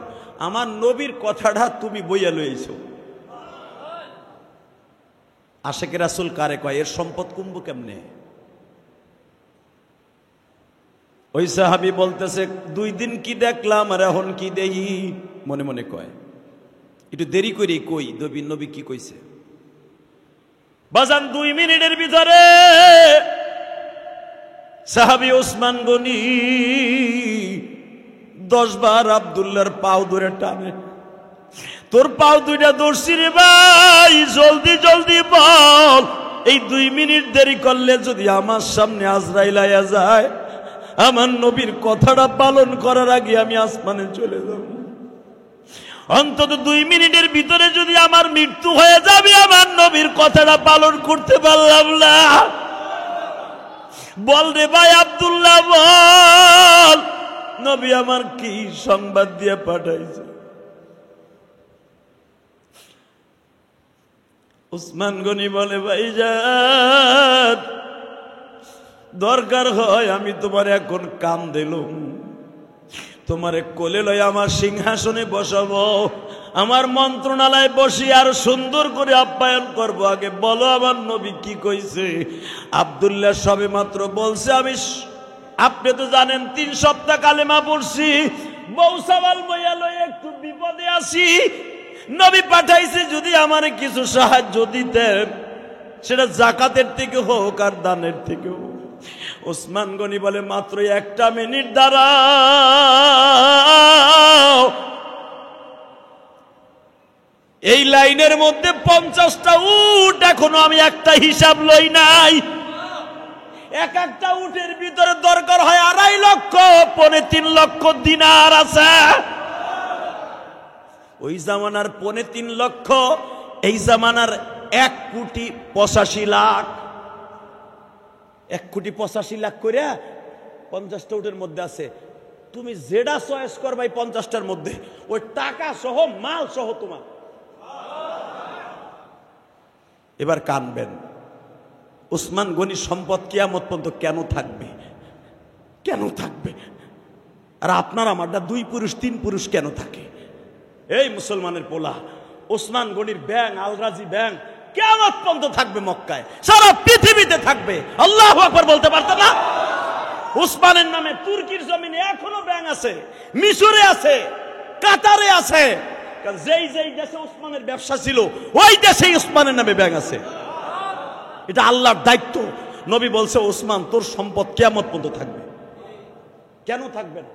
আমার নবীর কথাটা তুমি বইয়া লইছো। আশেকে রাসূল কারে কয়, এর সম্পদ কমবো কেমনে? ওই সাহাবী বলতেছে 2 দিন কি দেখলাম আর এখন কি দেই, মনে মনে কয়। একটু দেরি করে কই নবী কি কইছে। বাজান 2 মিনিটের ভিতরে সাহাবী ওসমান গনি 10 বার আব্দুল্লাহর পাও ধরে টানে, তোর পাও দুইটা ধরছি রে ভাই, জলদি জলদি বল, এই 2 মিনিট দেরি করলে যদি আমার সামনে আজরাইল আয়া যায়, আমার নবীর কথাটা পালন করার আগে আমি আসমানে চলে যাব। অন্তত 2 মিনিটের ভিতরে যদি আমার মৃত্যু হয়ে যাবে, আমার নবীর কথাটা পালন করতে পারলাম না। বল রে ভাই আব্দুল্লাহ, বল নবী আমার কি সংবাদ দিয়ে পাঠাইছে। উসমান গনি বলে ভাইজান দরকার হয় আমি তোমার এখন কাম দিলুম, তোমারে কোলে লই আমার সিংহাসনে বসাবো, আমার মন্ত্রণালয়ে বসি আর সুন্দর করে আপ্যায়ন করব। আগে বলো আমার নবী কি কইছে? আব্দুল্লাহ সবে মাত্র বলছে আপনি তো জানেন 3 সপ্তাহ কালেমা পড়ছি, বউ সাওয়াল বইয়া লই একটু বিপদে আছি, নবী পাঠাইছে যদি আমারে কিছু সাহায্য দিতেন, সেটা যাকাতের থেকে হোক আর দানের থেকে হোক। ওসমান গনি বলে মাত্র 1 মিনিট দাঁড়াও, এই লাইনের মধ্যে 50টা উট, এখনো আমি একটা হিসাব লই নাই, এক একটা উটের ভিতরে দরকার হয় 2.5 লক্ষ, 3.5 লক্ষ দিনার আছে। ওই জামানার 3.5 লক্ষ, এই জামানার 1,85,00,000, 1,85,00,000 করে 50টা উটের মধ্যে আছে। তুমি যেটা চয়েস করবা এই 50টার মধ্যে, ওই টাকা সহ মাল সহ তোমার। এবার কানবেন, উসমান গনির সম্পদ কিয়ামত পর্যন্ত কেন থাকবে? কেন থাকবে? আর আপনার আমারটা 2 পুরুষ 3 পুরুষ কেন থাকে? এই মুসলমানের পোলা, উসমান গনির ব্যাংক, আলরাজি ব্যাংক কিয়ামত পর্যন্ত থাকবে মক্কায়, সারা পৃথিবীতে থাকবে। আল্লাহু আকবার বলতে পারতেন না? উসমানের নামে তুর্কির জমিনে এখনো ব্যাংক আছে, মিশরে আছে, কাতারে আছে। কারণ যেই যেই দেশে উসমানের ব্যবসা ছিল ওই দেশেই উসমানের নামে ব্যাংক আছে। এটা আল্লাহর দায়িত্ব। নবী বলছে উসমান তোর সম্পদ কিয়ামত পর্যন্ত থাকবে। কেন থাকবে না?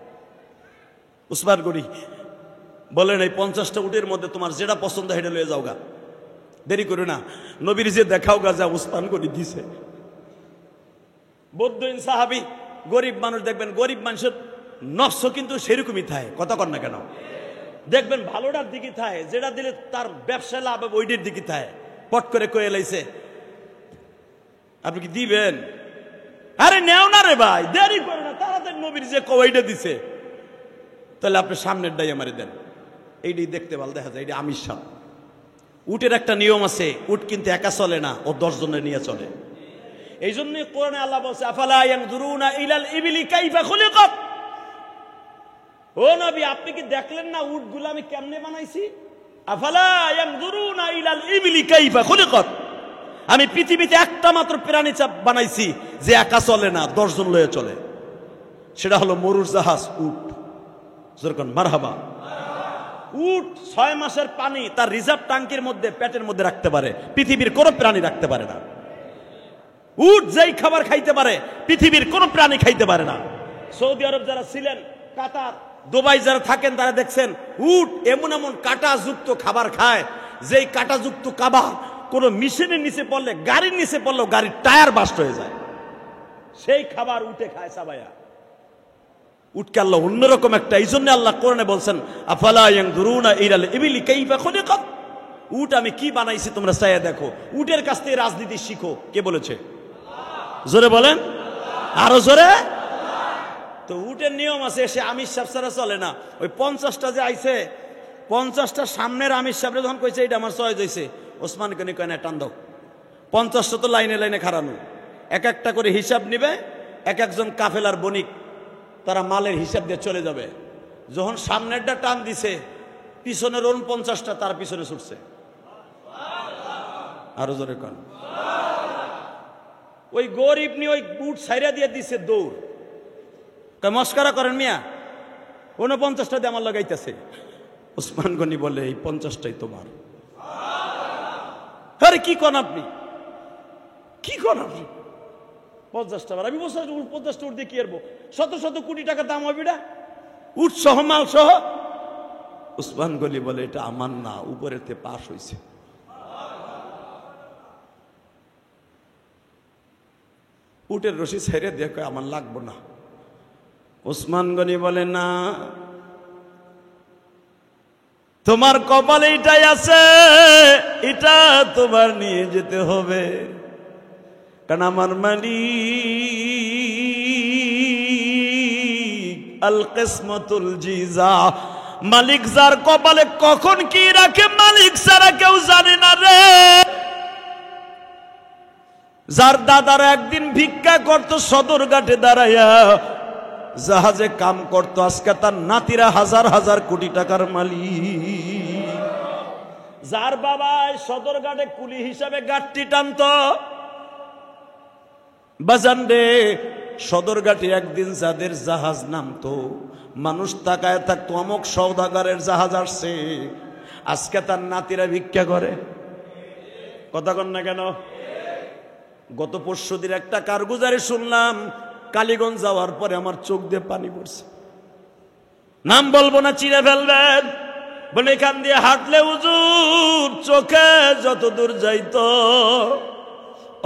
উসমান গনি বলেন এই 50টা উটের মধ্যে তোমার যেটা পছন্দ হেঁটে লয়ে যাও গা, দেরি করো না। নবীর যে দেখাও গা যা উসমান গনি দিছে। বৌদ্ধইন সাহাবী, গরিব মানুষ দেখবেন, গরিব মানুষের নফস কিন্তু সেরকমই থাকে, কথা কর না কেন? দেখবেন ভালোটার দিকে থাকে, যেটা দিলে তার ব্যবসা লাভ হবে ওইটার দিকে থাকে। পট করে কয়ে লাইছে আপনি কি দিবেন? আরে নেও না রে ভাই, দেরি করে না, তাড়াতাড়ি নবীর যে কইটা দিছে, তাহলে আপনি সামনের ডাই আমারে দেন। এইটাই দেখতে ভালো দেখা যায়, এটা আমির সাপ। উটের একটা নিয়ম আছে, উট কিন্তু একা চলে না, ও 10 জনের নিয়ে চলে। এই জন্য কোরআনে আল্লাহ বলছে আফালা ইয়ানজুরুনা ইলাল ইবলি কাইফা খুলিকাত। ও নবী আপনি কি দেখলেন না উটগুলো আমি কেমনে বানাইছি? আফালা ইয়ানজুরুনা ইলাল ইবলি কাইফা খুলিকাত। আমি পৃথিবীতে একটা মাত্র প্রাণী বানাইছি যে একা চলে না, 10 জন লয়ে চলে। সেটা হলো মরুর জাহাজ, উট। যেরকম মারহাবা। উট 6 মাসের পানি তার রিজার্ভ ট্যাঙ্কির মধ্যে, পেটের মধ্যে রাখতে পারে, পৃথিবীর কোনো প্রাণী রাখতে পারে না। উট যেই খাবার খাইতে পারে পৃথিবীর কোনো প্রাণী খাইতে পারে না। সৌদি আরব যারা ছিলেন, কাতার, দুবাই যারা থাকেন তারা দেখছেন উট এমন এমন কাঁটাযুক্ত খাবার খায়, যেই কাঁটাযুক্ত খাবার কোন মেশিনের নিচে পড়লে, গাড়ির নিচে পড়লেও গাড়ির টায়ার বাস্ট হয়ে যায়। সেই খাবার উঠে খায় সাবায়া। উটকে আল্লাহ অন্যরকম একটা, এই জন্য আল্লাহ কোরআনে বলছেন আফালা ইয়ানজুরুনা ইলাল ইবলি কাইফা খুলিকাত। উট আমি কি বানাইছি তোমরা চাইয়া দেখো। উটের কাছ থেকে রাজনীতি শিখো। কে বলেছে? জোরে বলেন, আরো জোরে। তো উটের নিয়ম আছে, সে আমির সাহেব ছাড়া চলে না। ওই 50টা যে আইছে, 50টা সামনের আমির সাহেব যখন কইছে এটা আমার চয়েস হয়েছে, ওসমান গনি কয় না টান দাও। 50টা তো লাইনে লাইনে খাড়ানো, এক একটা করে হিসাব নিবে, এক একজন কাফেলার বণিক, তারা মালের হিসাব দিয়ে চলে যাবে। যখন সামনেরটা টান দিছে, পিছনের 49টা তার পিছনে ছুটছে। আরো জোরে কন। ওই গরিব নিয়ে ওই উট ছাইরা দিয়ে দিছে দৌড়। মস্কারা করেন মিয়া, 49টা দিয়ে আমার লাগাইতেছে। ওসমান গনি বলে এই 50টাই তোমার। আরে কি কন আপনি, কি কন আপনি? 50টা আমি বলছি 50টা উঠ দিয়ে কি করবো? 100 কোটি টাকা দাম হবে না, উট সহ মাল সহ। ওসমান গনি বলে এটা আমার না, উপরেতে পাশ হয়েছে। উটের রশি ছেড়ে দেখো আমার লাগবো না। ওসমান গনি বলে না, তোমার কপালে এটাই আছে, এটা তোমার নিয়ে যেতে হবে। কারণ আমার মালিক আল কিসমতুল জিজা, মালিক যার কপালে কখন কি রাখে মালিক ছাড়া কেউ জানে না রে। যার দাদারা একদিন ভিক্ষা করত সদরঘাটে দাঁড়াইয়া, জাহাজে কাম করত, আজকে তার নাতিরা হাজার হাজার কোটি টাকার মালিক। যার বাবা সদরঘাটে কুলি হিসাবে গাট্টি টানত, বাজান রে সদরঘাটে একদিন যাদের জাহাজ নামতো, মানুষ তাকায় থাকতো অমুক সওদাগরের জাহাজ আসছে, আজকে তার নাতিরা ভিক্ষা করে। কথা কন না কেন? গত পরশুদিন একটা কারগুজারি শুনলাম, কালীগঞ্জ যাওয়ার পরে আমার চোখ দিয়ে পানি পড়ছে। নাম বলবো না, চিনে ফেলবেন। বলে এখান দিয়ে হাঁটলে হুজুর চোখে যত দূর যাইতো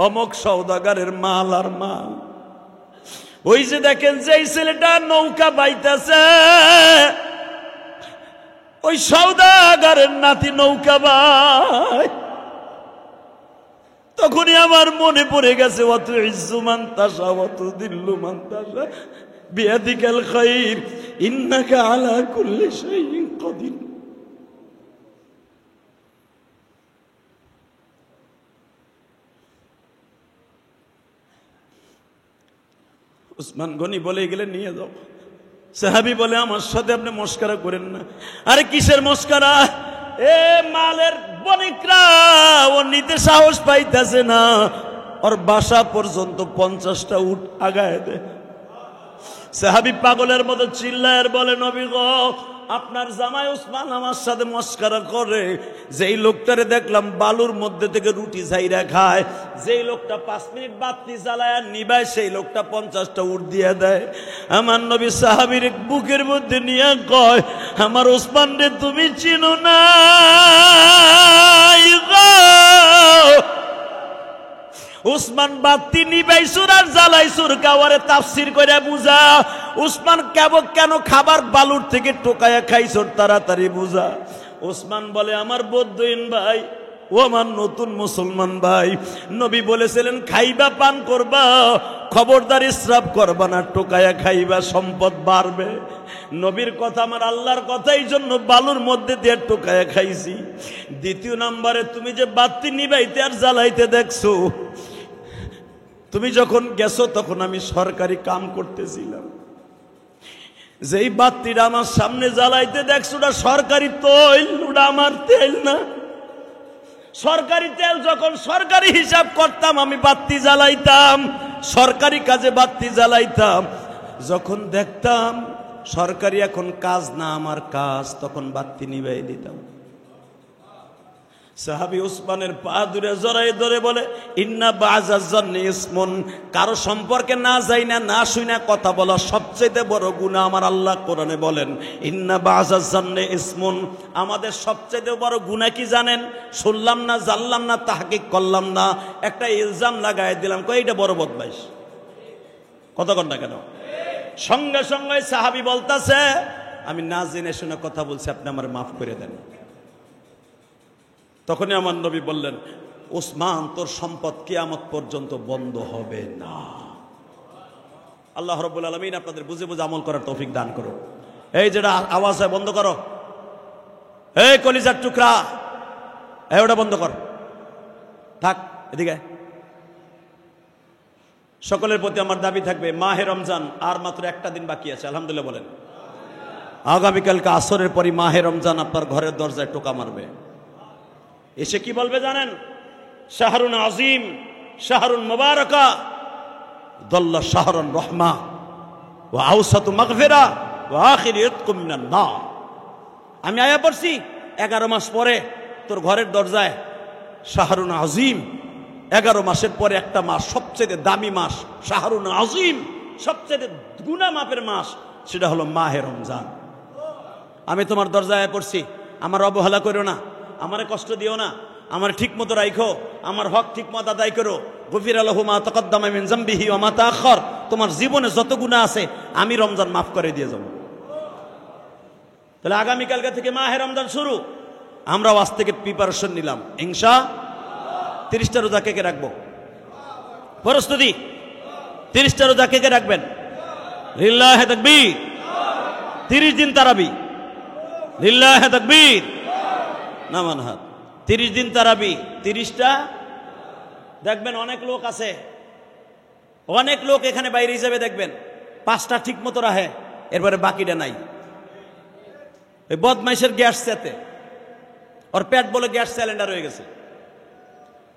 অমক সওদাগরের মাল আর মাল। ওই যে দেখেন যে ছেলেটা নৌকা বাইতেছে, ওই সওদাগরের নাতি নৌকা বাই। তখনই আমার মনে পড়ে গেছে, অত ইজ্জু মান তাশা অত দিল্লু মান তাশা বিয়াদিকাল খাইর ইন্নাকা আলা কুল্লি শাইইন কাদির। উসমান গনি বলে গেলে নিয়ে যাও। সাহাবী বলে আমার সাথে আপনি মস্করা করেন না। আরে কিসের মস্করা? এ মালের বণিকরা ও নিতে সাহস পাইতেছে না, ওর বাসা পর্যন্ত 50টা উট আগায় দেয়। সাহাবী পাগলের মতো চিল্লায় বলে, নবী গো, আপনার জামাই উসমান আমার সাথে মস্করা করে। যেই লোকটারে দেখলাম বালুর মধ্যে থেকে রুটি ঝাইরা খায়, যেই লোকটা 5 মিনিট বাতি জ্বালায় নিবায়, সেই লোকটা 50টা উট দিয়ে দেয়। আমার নবী সাহাবীর বুকের মধ্যে নিয়ে কয়, আমার উসমান রে তুমি চিনো না গো। উসমান বাতি নিবাইছুর আর জ্বালাইছুর কাওয়ারে তাফসির করে বুঝা। উসমান কেন খাবার বালুর থেকে টোকায়া খাইছর তাড়াতাড়ি বুঝা। উসমান বলে, আমার বদ্দইন ভাই, ও আমার নতুন মুসলমান ভাই, নবী বলেছিলেন খাইবা পান করবা, খবরদার ইসরাফ করবা না, টোকায়া খাইবা, সম্পদ বাড়বে। নবীর কথা আমার আল্লাহর কথা, এই জন্য বালুর মধ্যে দিয়ে টোকায়া খাইছি। দ্বিতীয় নম্বরে, তুমি যে বাতি নিবাইতে আর জ্বালাইতে দেখছো, তুমি যখন গেছো তখন আমি সরকারি কাম করতেছিলাম। যেই বাতিটা আমার সামনে জ্বালাইতে দেখছো, ওটা সরকারি তৈল, ওটা আমার তেল না। সরকারি তেল যখন সরকারি হিসাব করতাম আমি বাতি জ্বালাইতাম, সরকারি কাজে বাতি জ্বালাইতাম। যখন দেখতাম সরকারি এখন কাজ না আমার কাজ, তখন বাতি নিভাই দিতাম। সাহাবী উসমানের পা ধরে জড়াই ধরে বলে, ইন্না বাযাজ জান্নি ইসমুন, কারো সম্পর্কে না যাই না, না শুই না কথা বলা সবচেয়ে বড় গুনাহ। আমার আল্লাহ কোরআনে বলেন, ইন্না বাযাজ জান্নি ইসমুন, আমাদের সবচেয়ে বড় গুনাহ কি জানেন? শুনলাম না, জানলাম না, তাহকিক করলাম না, একটা ইলজাম লাগাই দিলাম, কই এটা বড় বদমাইশ। কথা কন না কেন? সঙ্গে সঙ্গে সাহাবী বলতাছে, আমি না জেনে শুনে কথা বলছি, আপনি আমার মাফ করে দেন। তখনই আমার নবী বললেন, উসমান তোর সম্পদ কিয়ামত পর্যন্ত বন্ধ হবে না। আল্লাহ রাব্বুল আলামিন আপনাদের বুঝে বুঝে আমল করার তৌফিক দান করো। এই যেটা আওয়াজ হয় বন্ধ করো। এই কলিজার টুকরা, এই ওটা বন্ধ কর, থাক এদিকে। সকলের প্রতি আমার দাবি থাকবে, মাহে রমজান আর মাত্র একটা দিন বাকি আছে, আলহামদুলিল্লাহ বলেন। আগামীকালকে আসরের পরই মাহে রমজান আপনার ঘরের দরজায় টোকা মারবে। এসে কি বলবে জানেন? শাহরুন আজিম, শাহরুন মুবারাকা, দল্লা শাহরুন রহমা ওয়া আওসাতু মাগফিরা ওয়া আখির ইতকুম মিনান নার। আমি আয়া পড়ছি 11 মাস পরে তোর ঘরের দরজায় শাহরুন আজিম, 11 মাসের পরে একটা মাস, সবচেয়ে দামি মাস, শাহরুন আজিম, সবচেয়ে গুনাহ মাপের মাস, সেটা হলো মাহে রমজান। আমি তোমার দরজায় পড়ছি, আমার অবহেলা করো না, আমারে কষ্ট দিও না, আমার ঠিক মতো রাখো, আমার হক ঠিক মতো আদায় করো। গফির লাহু মা তাকাদ্দামা মিন যামবিহি ওয়া মা তাআখার, তোমার জীবনে যত গুনাহ আছে আমি রমজান মাফ করে দিয়ে যাব। তাহলে আগামীকালকে থেকে মাহে রমজান শুরু। আমরা আজ থেকে প্রিপারেশন নিলাম ইনশাআল্লাহ। 30টা রোজা কে কে রাখবো? প্রস্তুতি? 30টা রোজা কে কে রাখবেন? লিল্লাহি তাকবীর। 30 দিন তারাবি, লিল্লাহি তাকবীর। নামান হাত। 30 দিন তারাবি, 30টা দেখবেন অনেক লোক আছে, অনেক লোক এখানে বাইরে হিসাবে দেখবেন 5টা ঠিক মতো রাখে, এরপরে বাকিটা নাই। এই বদমাইশের গ্যাস চেতে ওর পেট বলে গ্যাস সিলিন্ডার হয়ে গেছে।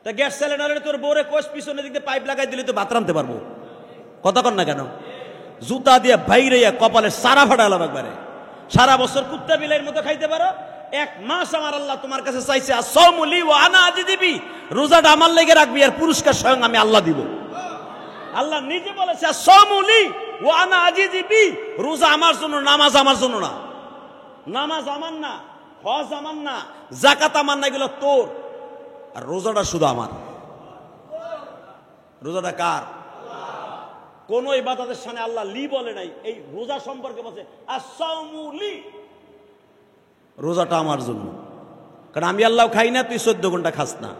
তা গ্যাস সিলিন্ডারের তোর বোরে কোষ পিছনে দিকে পাইপ লাগাই দিলে তো ভাত রাঁধতে পারবো, কথা কর না কেন? জুতা দিয়ে বাইরে কপালে সারা ফাটালাম একবারে, সারা বছর কুত্তা বিলাইয়ের মতো খাইতে পারো। 1 মাস আমার আল্লাহ তোমার কাছে চাইছে, আসামুলি ওয়া আনা আজি দিবি, রোজাটা আমার লেগে রাখবি আর পুরস্কার স্বয়ং আমি আল্লাহ দিব। আল্লাহ নিজে বলেছে আসামুলি ওয়া আনা আজি দিবি, রোজা আমার জন্য, নামাজ আমার জন্য না। নামাজ আমার না, হজ আমার না, যাকাত আমার না, এগুলো তোর। আর রোজাটা শুধু আমার। রোজাটা কার? কোন ইবাদতের সামনে আল্লাহ লি বলে নাই, এই রোজা সম্পর্কে বলছে আসামুলি, রোজাটা আমার জন্য। কারণ আমি আল্লাহ খাই না, তুই 14 ঘন্টা খাস না।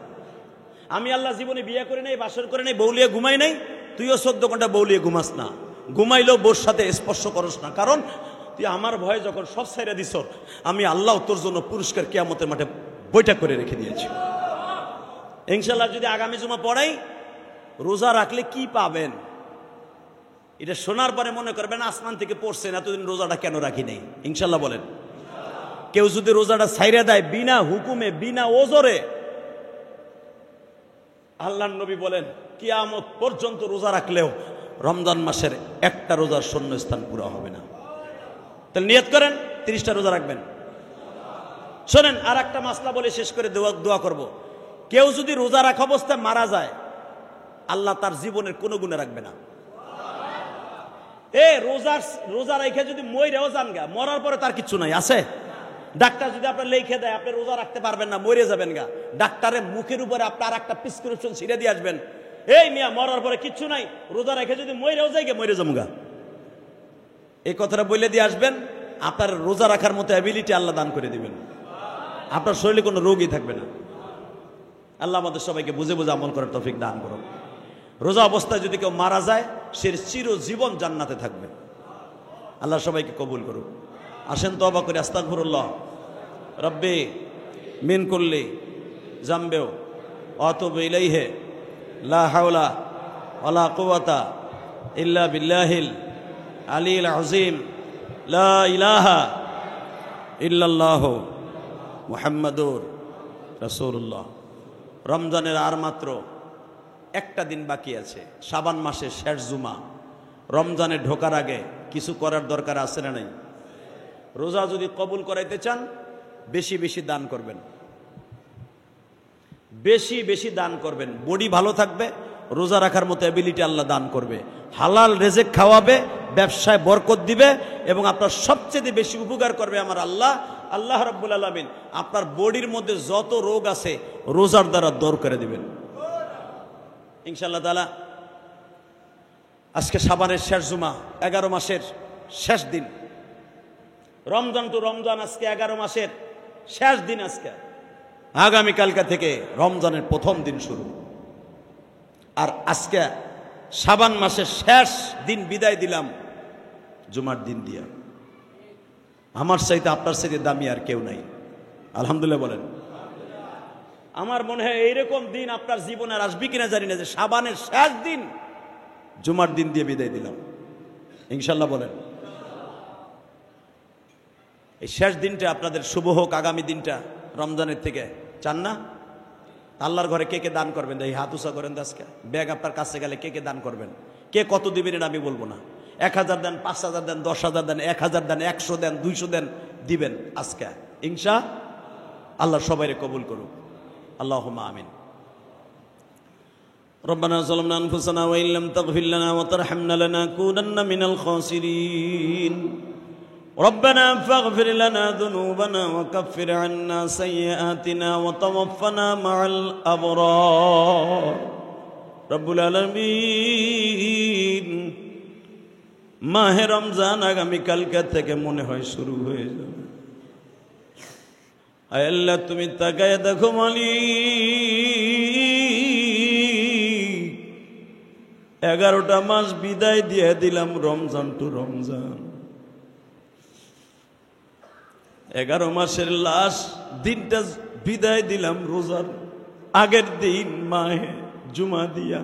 আমি আল্লাহ জীবনে বিয়ে করে নাই, বাসর করে নাই, বউলিয়ে ঘুমাই নাই, তুইও 14 ঘন্টা বউলিয়ে ঘুমাস না। ঘুমাইলেও বোর সাথে স্পর্শ করস না, কারণ তুই আমার ভয়ে যখন সব ছাইরা দিস, আমি আল্লাহ তোর জন্য পুরস্কার কিয়ামতের মাঠে বৈঠক করে রেখে দিয়েছি। ইনশাআল্লাহ যদি আগামী জুমা পড়াই, রোজা রাখলে কি পাবেন এটা শোনার পরে মনে করবেন আসমান থেকে পড়ছেন, এতদিন রোজাটা কেন রাখি নাই। ইনশাআল্লাহ বলেন। কেউ যদি রোজাটা ছাইরা দেয় বিনা হুকুমে, বিনা ওজরে, আল্লাহর নবী বলেন কিয়ামত পর্যন্ত রোজা রাখলেও রমজান মাসের একটা রোজার শূন্যস্থান পুরো হবে না। তাহলে নিয়ত করেন 30টা রোজা রাখবেন। শোনেন, আর একটা মাসলা বলে শেষ করে দোয়া করব। কেউ যদি রোজা রাখা অবস্থায় মারা যায়, আল্লাহ তার জীবনের কোনো গুণে রাখবে না। রোজা রেখে যদি মইরেও যান গা, মরার পরে তার কিছু নাই আছে। ডাক্তার যদি আপনার লিখে দেয় আপনি রোজা রাখতে পারবেন না, মরে যাবেন গা, ডাক্তারের মুখের উপরে আপনার একটা প্রেসক্রিপশন ছিঁড়ে দিয়ে আসবেন, এই মিয়া মরার পরে কিচ্ছু নাই, রোজা রেখে যদি মইরেও যাই গে, মরে যাবো গা, এই কথাটা বলে দিয়ে আসবেন। আপনার রোজা রাখার মতো অ্যাবিলিটি আল্লাহ দান করে দিবেন, আপনার শরীরে কোনো রোগই থাকবে না। আল্লাহ আমাদের সবাইকে বুঝে বুঝে আমল করার তৌফিক দান করুন। রোজা অবস্থায় যদি কেউ মারা যায়, সে চিরজীবন জান্নাতে থাকবে। আল্লাহ সবাইকে কবুল করুক। আসেন তওবা করে আস্তাগফিরুল্লাহ রব্বি মিন কুল্লি জামবেও আতুবু ইলাইহি লা হাওলা ওয়ালা কুওয়াতা ইল্লা বিল্লাহিল আলিয়্যিল আযীম লা ইলাহা ইল্লাল্লাহু মুহাম্মাদুর রাসূলুল্লাহ। রমজানের আর মাত্র একটা দিন বাকি আছে, শাবান মাসের শেষ জুমা। রমজানে ঢোকার আগে কিছু করার দরকার আছে না নাই? রোজা যদি কবুল করাইতে চান, বেশি বেশি দান করবেন, বেশি বেশি দান করবেন। বডি ভালো থাকবে, রোজা রাখার মতো অ্যাবিলিটি আল্লাহ দান করবে, হালাল রেজেক খাওয়াবে, ব্যবসায় বরকত দিবে, এবং আপনার সবচেয়ে বেশি উপকার করবে আমার আল্লাহ। আল্লাহ রাব্বুল আলামিন আপনার বডির মধ্যে যত রোগ আছে রোজার দ্বারা দূর করে দিবেন ইনশাআল্লাহ তাআলা। আজকে শাবানের শেষ জুমা, 11 মাসের শেষ দিন, রমজান টু রমজান, আজকে 11 মাসের শেষ দিন। আজকে আগামীকালকা থেকে রমজানের প্রথম দিন শুরু। আর আজকে শাবান মাসের শেষ দিন বিদায় দিলাম জুমার দিন দিয়া। আমার চাইতে আপনার চাইতে দামি আর কেউ নাই, আলহামদুলিল্লাহ বলেন। আমার মনে হয় এইরকম দিন আপনার জীবনে আর আসবে কিনা জানি না, যে শাবানের শেষ দিন জুমার দিন দিয়ে বিদায় দিলাম ইনশাল্লাহ বলেন। এই শেষ দিনটা আপনাদের শুভ হোক, আগামী দিনটা রমজানের থেকে চান না? আল্লাহর ঘরে কে কে দান করবেন? এই হাত উঁচা করেন। আজকে ব্যাগ আপনার কাছে গেলে কে কে দান করবেন? কে কত দিবেন এটা আমি বলবো না। 1000 দেন, 5000 দেন, 10,000 দেন, 1000 দেন, 100 দেন, 200 দেন, দিবেন আজকে ইনশা আল্লাহ। সবাইরে কবুল করুক, আল্লাহুম্মা আমিন। ربنا ظلمنا أنفسنا وإن لم تغفر لنا وترحمنا لنكونن من الخاسرين ربنا فاغفر لنا ذنوبنا وكفر عنا سيئاتنا وتوفنا مع الأبرار رب العالمين। মাহে রমজান আগামীকালকে থেকে মনে হয় শুরু হয়ে যাবে। আয় আল্লাহ, তুমি তাকায় দেখো মালিক, 11টা মাস বিদায় দিয়ে দিলাম রমজান টু রমজান। 11 মাসের লাস্ট দিনটা বিদায় দিলাম রোজার আগের দিন, মাহে জুমা দিয়া।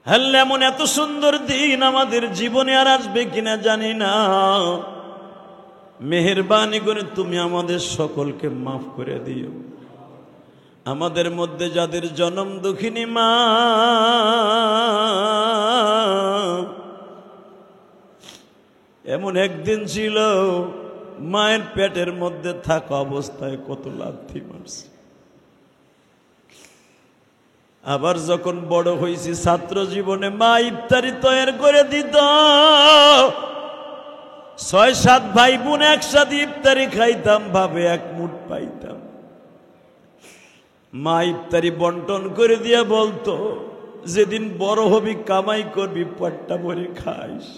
হ্যাঁ, এমন এত সুন্দর দিন আমাদের জীবনে আর আসবে কিনা জানি না। মেহেরবানি করে তুমি আমাদের সকলকে মাফ করে দিও। আমাদের মধ্যে যাদের জনম দুঃখিনী মা, এমন একদিন ছিল মায়ের পেটের মধ্যে থাকা অবস্থায় কত লাথি মারছে। আবার যখন বড় হয়েছি ছাত্র জীবনে মা ইফতারি তৈরি করে দিত। 6-7 ভাই বোন একসাথে ইফতারি খাইতাম, ভাবে এক মুঠ পাইতাম। মা ইফতারি বন্টন করে দিয়ে বলতো, যেদিন বড় হবি কামাই করবি পেটটা ভরে খাইস।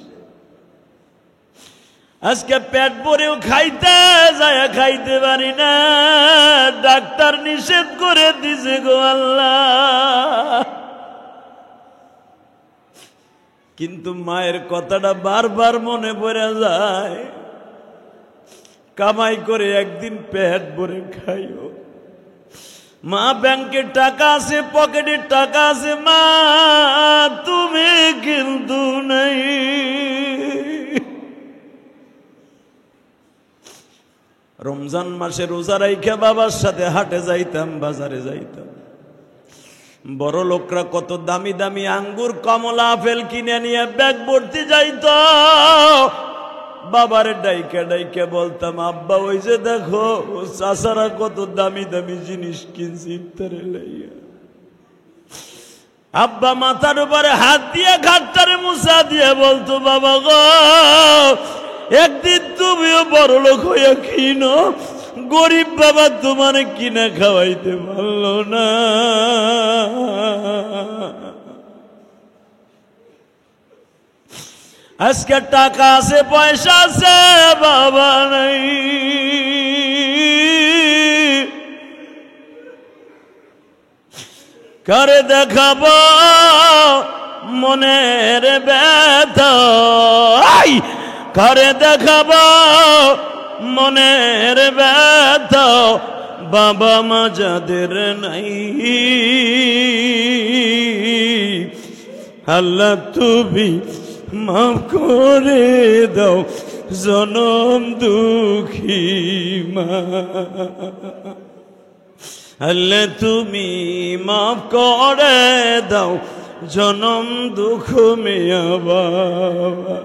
আজকে পেট ভরেও খাইতে যায় খাইতে পারি না, ডাক্তার নিষেধ করে দিছে গো আল্লাহ। কিন্তু মায়ের কথাটা বারবার মনে পড়ে যায়, কামাই করে একদিন পেট ভরে খাইও। মা ব্যাংকে টাকা আছে, পকেটে টাকা আছে, মা তুমি কিন্তু নেই। রমজান মাসে রোজা রাইখা বাবার সাথে হাটে যাইতাম, বাজারে যাইতাম। বড় লোকরা কত দামি দামি আঙ্গুর, কমলা, আপেল কিনে নিয়ে ব্যাগ ভর্তি যাইত। বাবারে ডাইকা ডাইকা বলতাম, আব্বা ওই যে দেখো চাচারা কত দামি দামি জিনিস কিনছি ইফতারে লাইয়া। আব্বা মাথার উপরে হাত দিয়ে ঘাটটারে মুছা দিয়ে বলতো, বাবা গো একদিন তুমিও বড় লোক হইয়া কিনো, গরিব বাবা তোমার কিনা খাওয়াইতে পারলো না। আজকে টাকা আছে, পয়সা আছে, বাবা নাই। কারে দেখাবো মনের ব্যথা, কারে দেখাবো মনের ব্যথা, বাবা মা যাদের নাই। আল্লাহ তুমি মাফ করে দাও জনম দুঃখী মা। আল্লাহ তুমি মাফ করে দাও জনম দুঃখ মেয়া বাবা।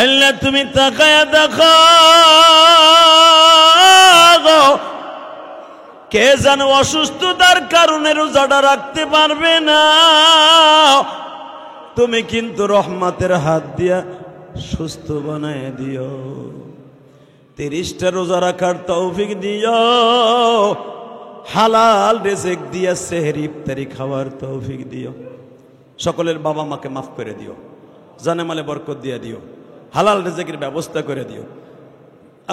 আল্লাহ তুমি তাকায়া দেখো, কে যেন অসুস্থতার কারণে রোজাটা রাখতে পারবে না, তুমি কিন্তু রহমতের হাত দিয়া সুস্থ বানায় দিও। 30টা রোজা রাখার তৌফিক দিও, হালাল রিজিক দিয়া সেহরি ইফতারি খাওয়ার তৌফিক দিও। সকলের বাবা মাকে মাফ করে দিও, জানে মালে বরকত দিয়ে দিও, হালাল রিজিকের ব্যবস্থা করে দিও।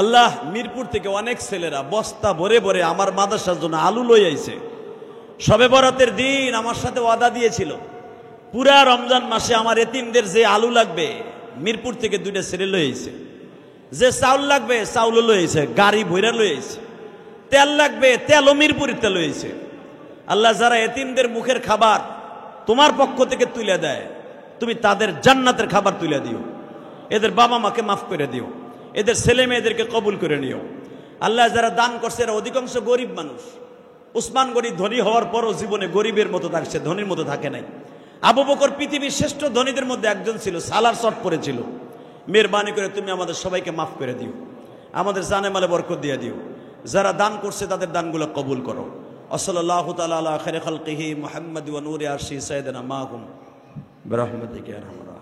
আল্লাহ, মিরপুর থেকে অনেক ছেলেরা বস্তা ভরে ভরে আমার মাদ্রাসার জন্য আলু লই আইছে। শবে বরাতের দিন আমার সাথে ওয়াদা দিয়েছিল, পুরা রমজান মাসে আমার এতিমদের যে আলু লাগবে মিরপুর থেকে 2টা ছেলে লই আইছে, যে চাউল লাগবে চাউলও লই আইছে, গাড়ি ভইরা লই আইছে, তেল লাগবে তেলও মিরপুরিতে লই আইছে। আল্লাহ, যারা এতিমদের মুখের খাবার তোমার পক্ষ থেকে তুলে দেয়, তুমি তাদের জান্নাতের খাবার তুলে দিও। এদের বাবা মাকে মাফ করে দিও, এদের ছেলে মেয়েদেরকে কবুল করে নিও। আল্লাহ, যারা দান করছে এরা অধিকাংশ গরিব মানুষ। উসমান গনি ধনী হওয়ার পরও জীবনে গরিবের মতো থাকছে, ধনীর মতো থাকে নাই। আবু বকর পৃথিবীর শ্রেষ্ঠ ধনীদের মধ্যে একজন ছিল, সালার শট পরেছিল। মেহরবানি করে তুমি আমাদের সবাইকে মাফ করে দিও, আমাদের জানে মালে বরকত দিয়ে দিও। যারা দান করছে তাদের দানগুলো কবুল করো। সাল্লাল্লাহু তাআলা আলা খায়রি খালকিহি মুহাম্মদ ওয়া নূরি আরশি সাইয়্যিদিনা মাহুম বিরহমাতিকা ইয়া আরহামার রাহিমিন।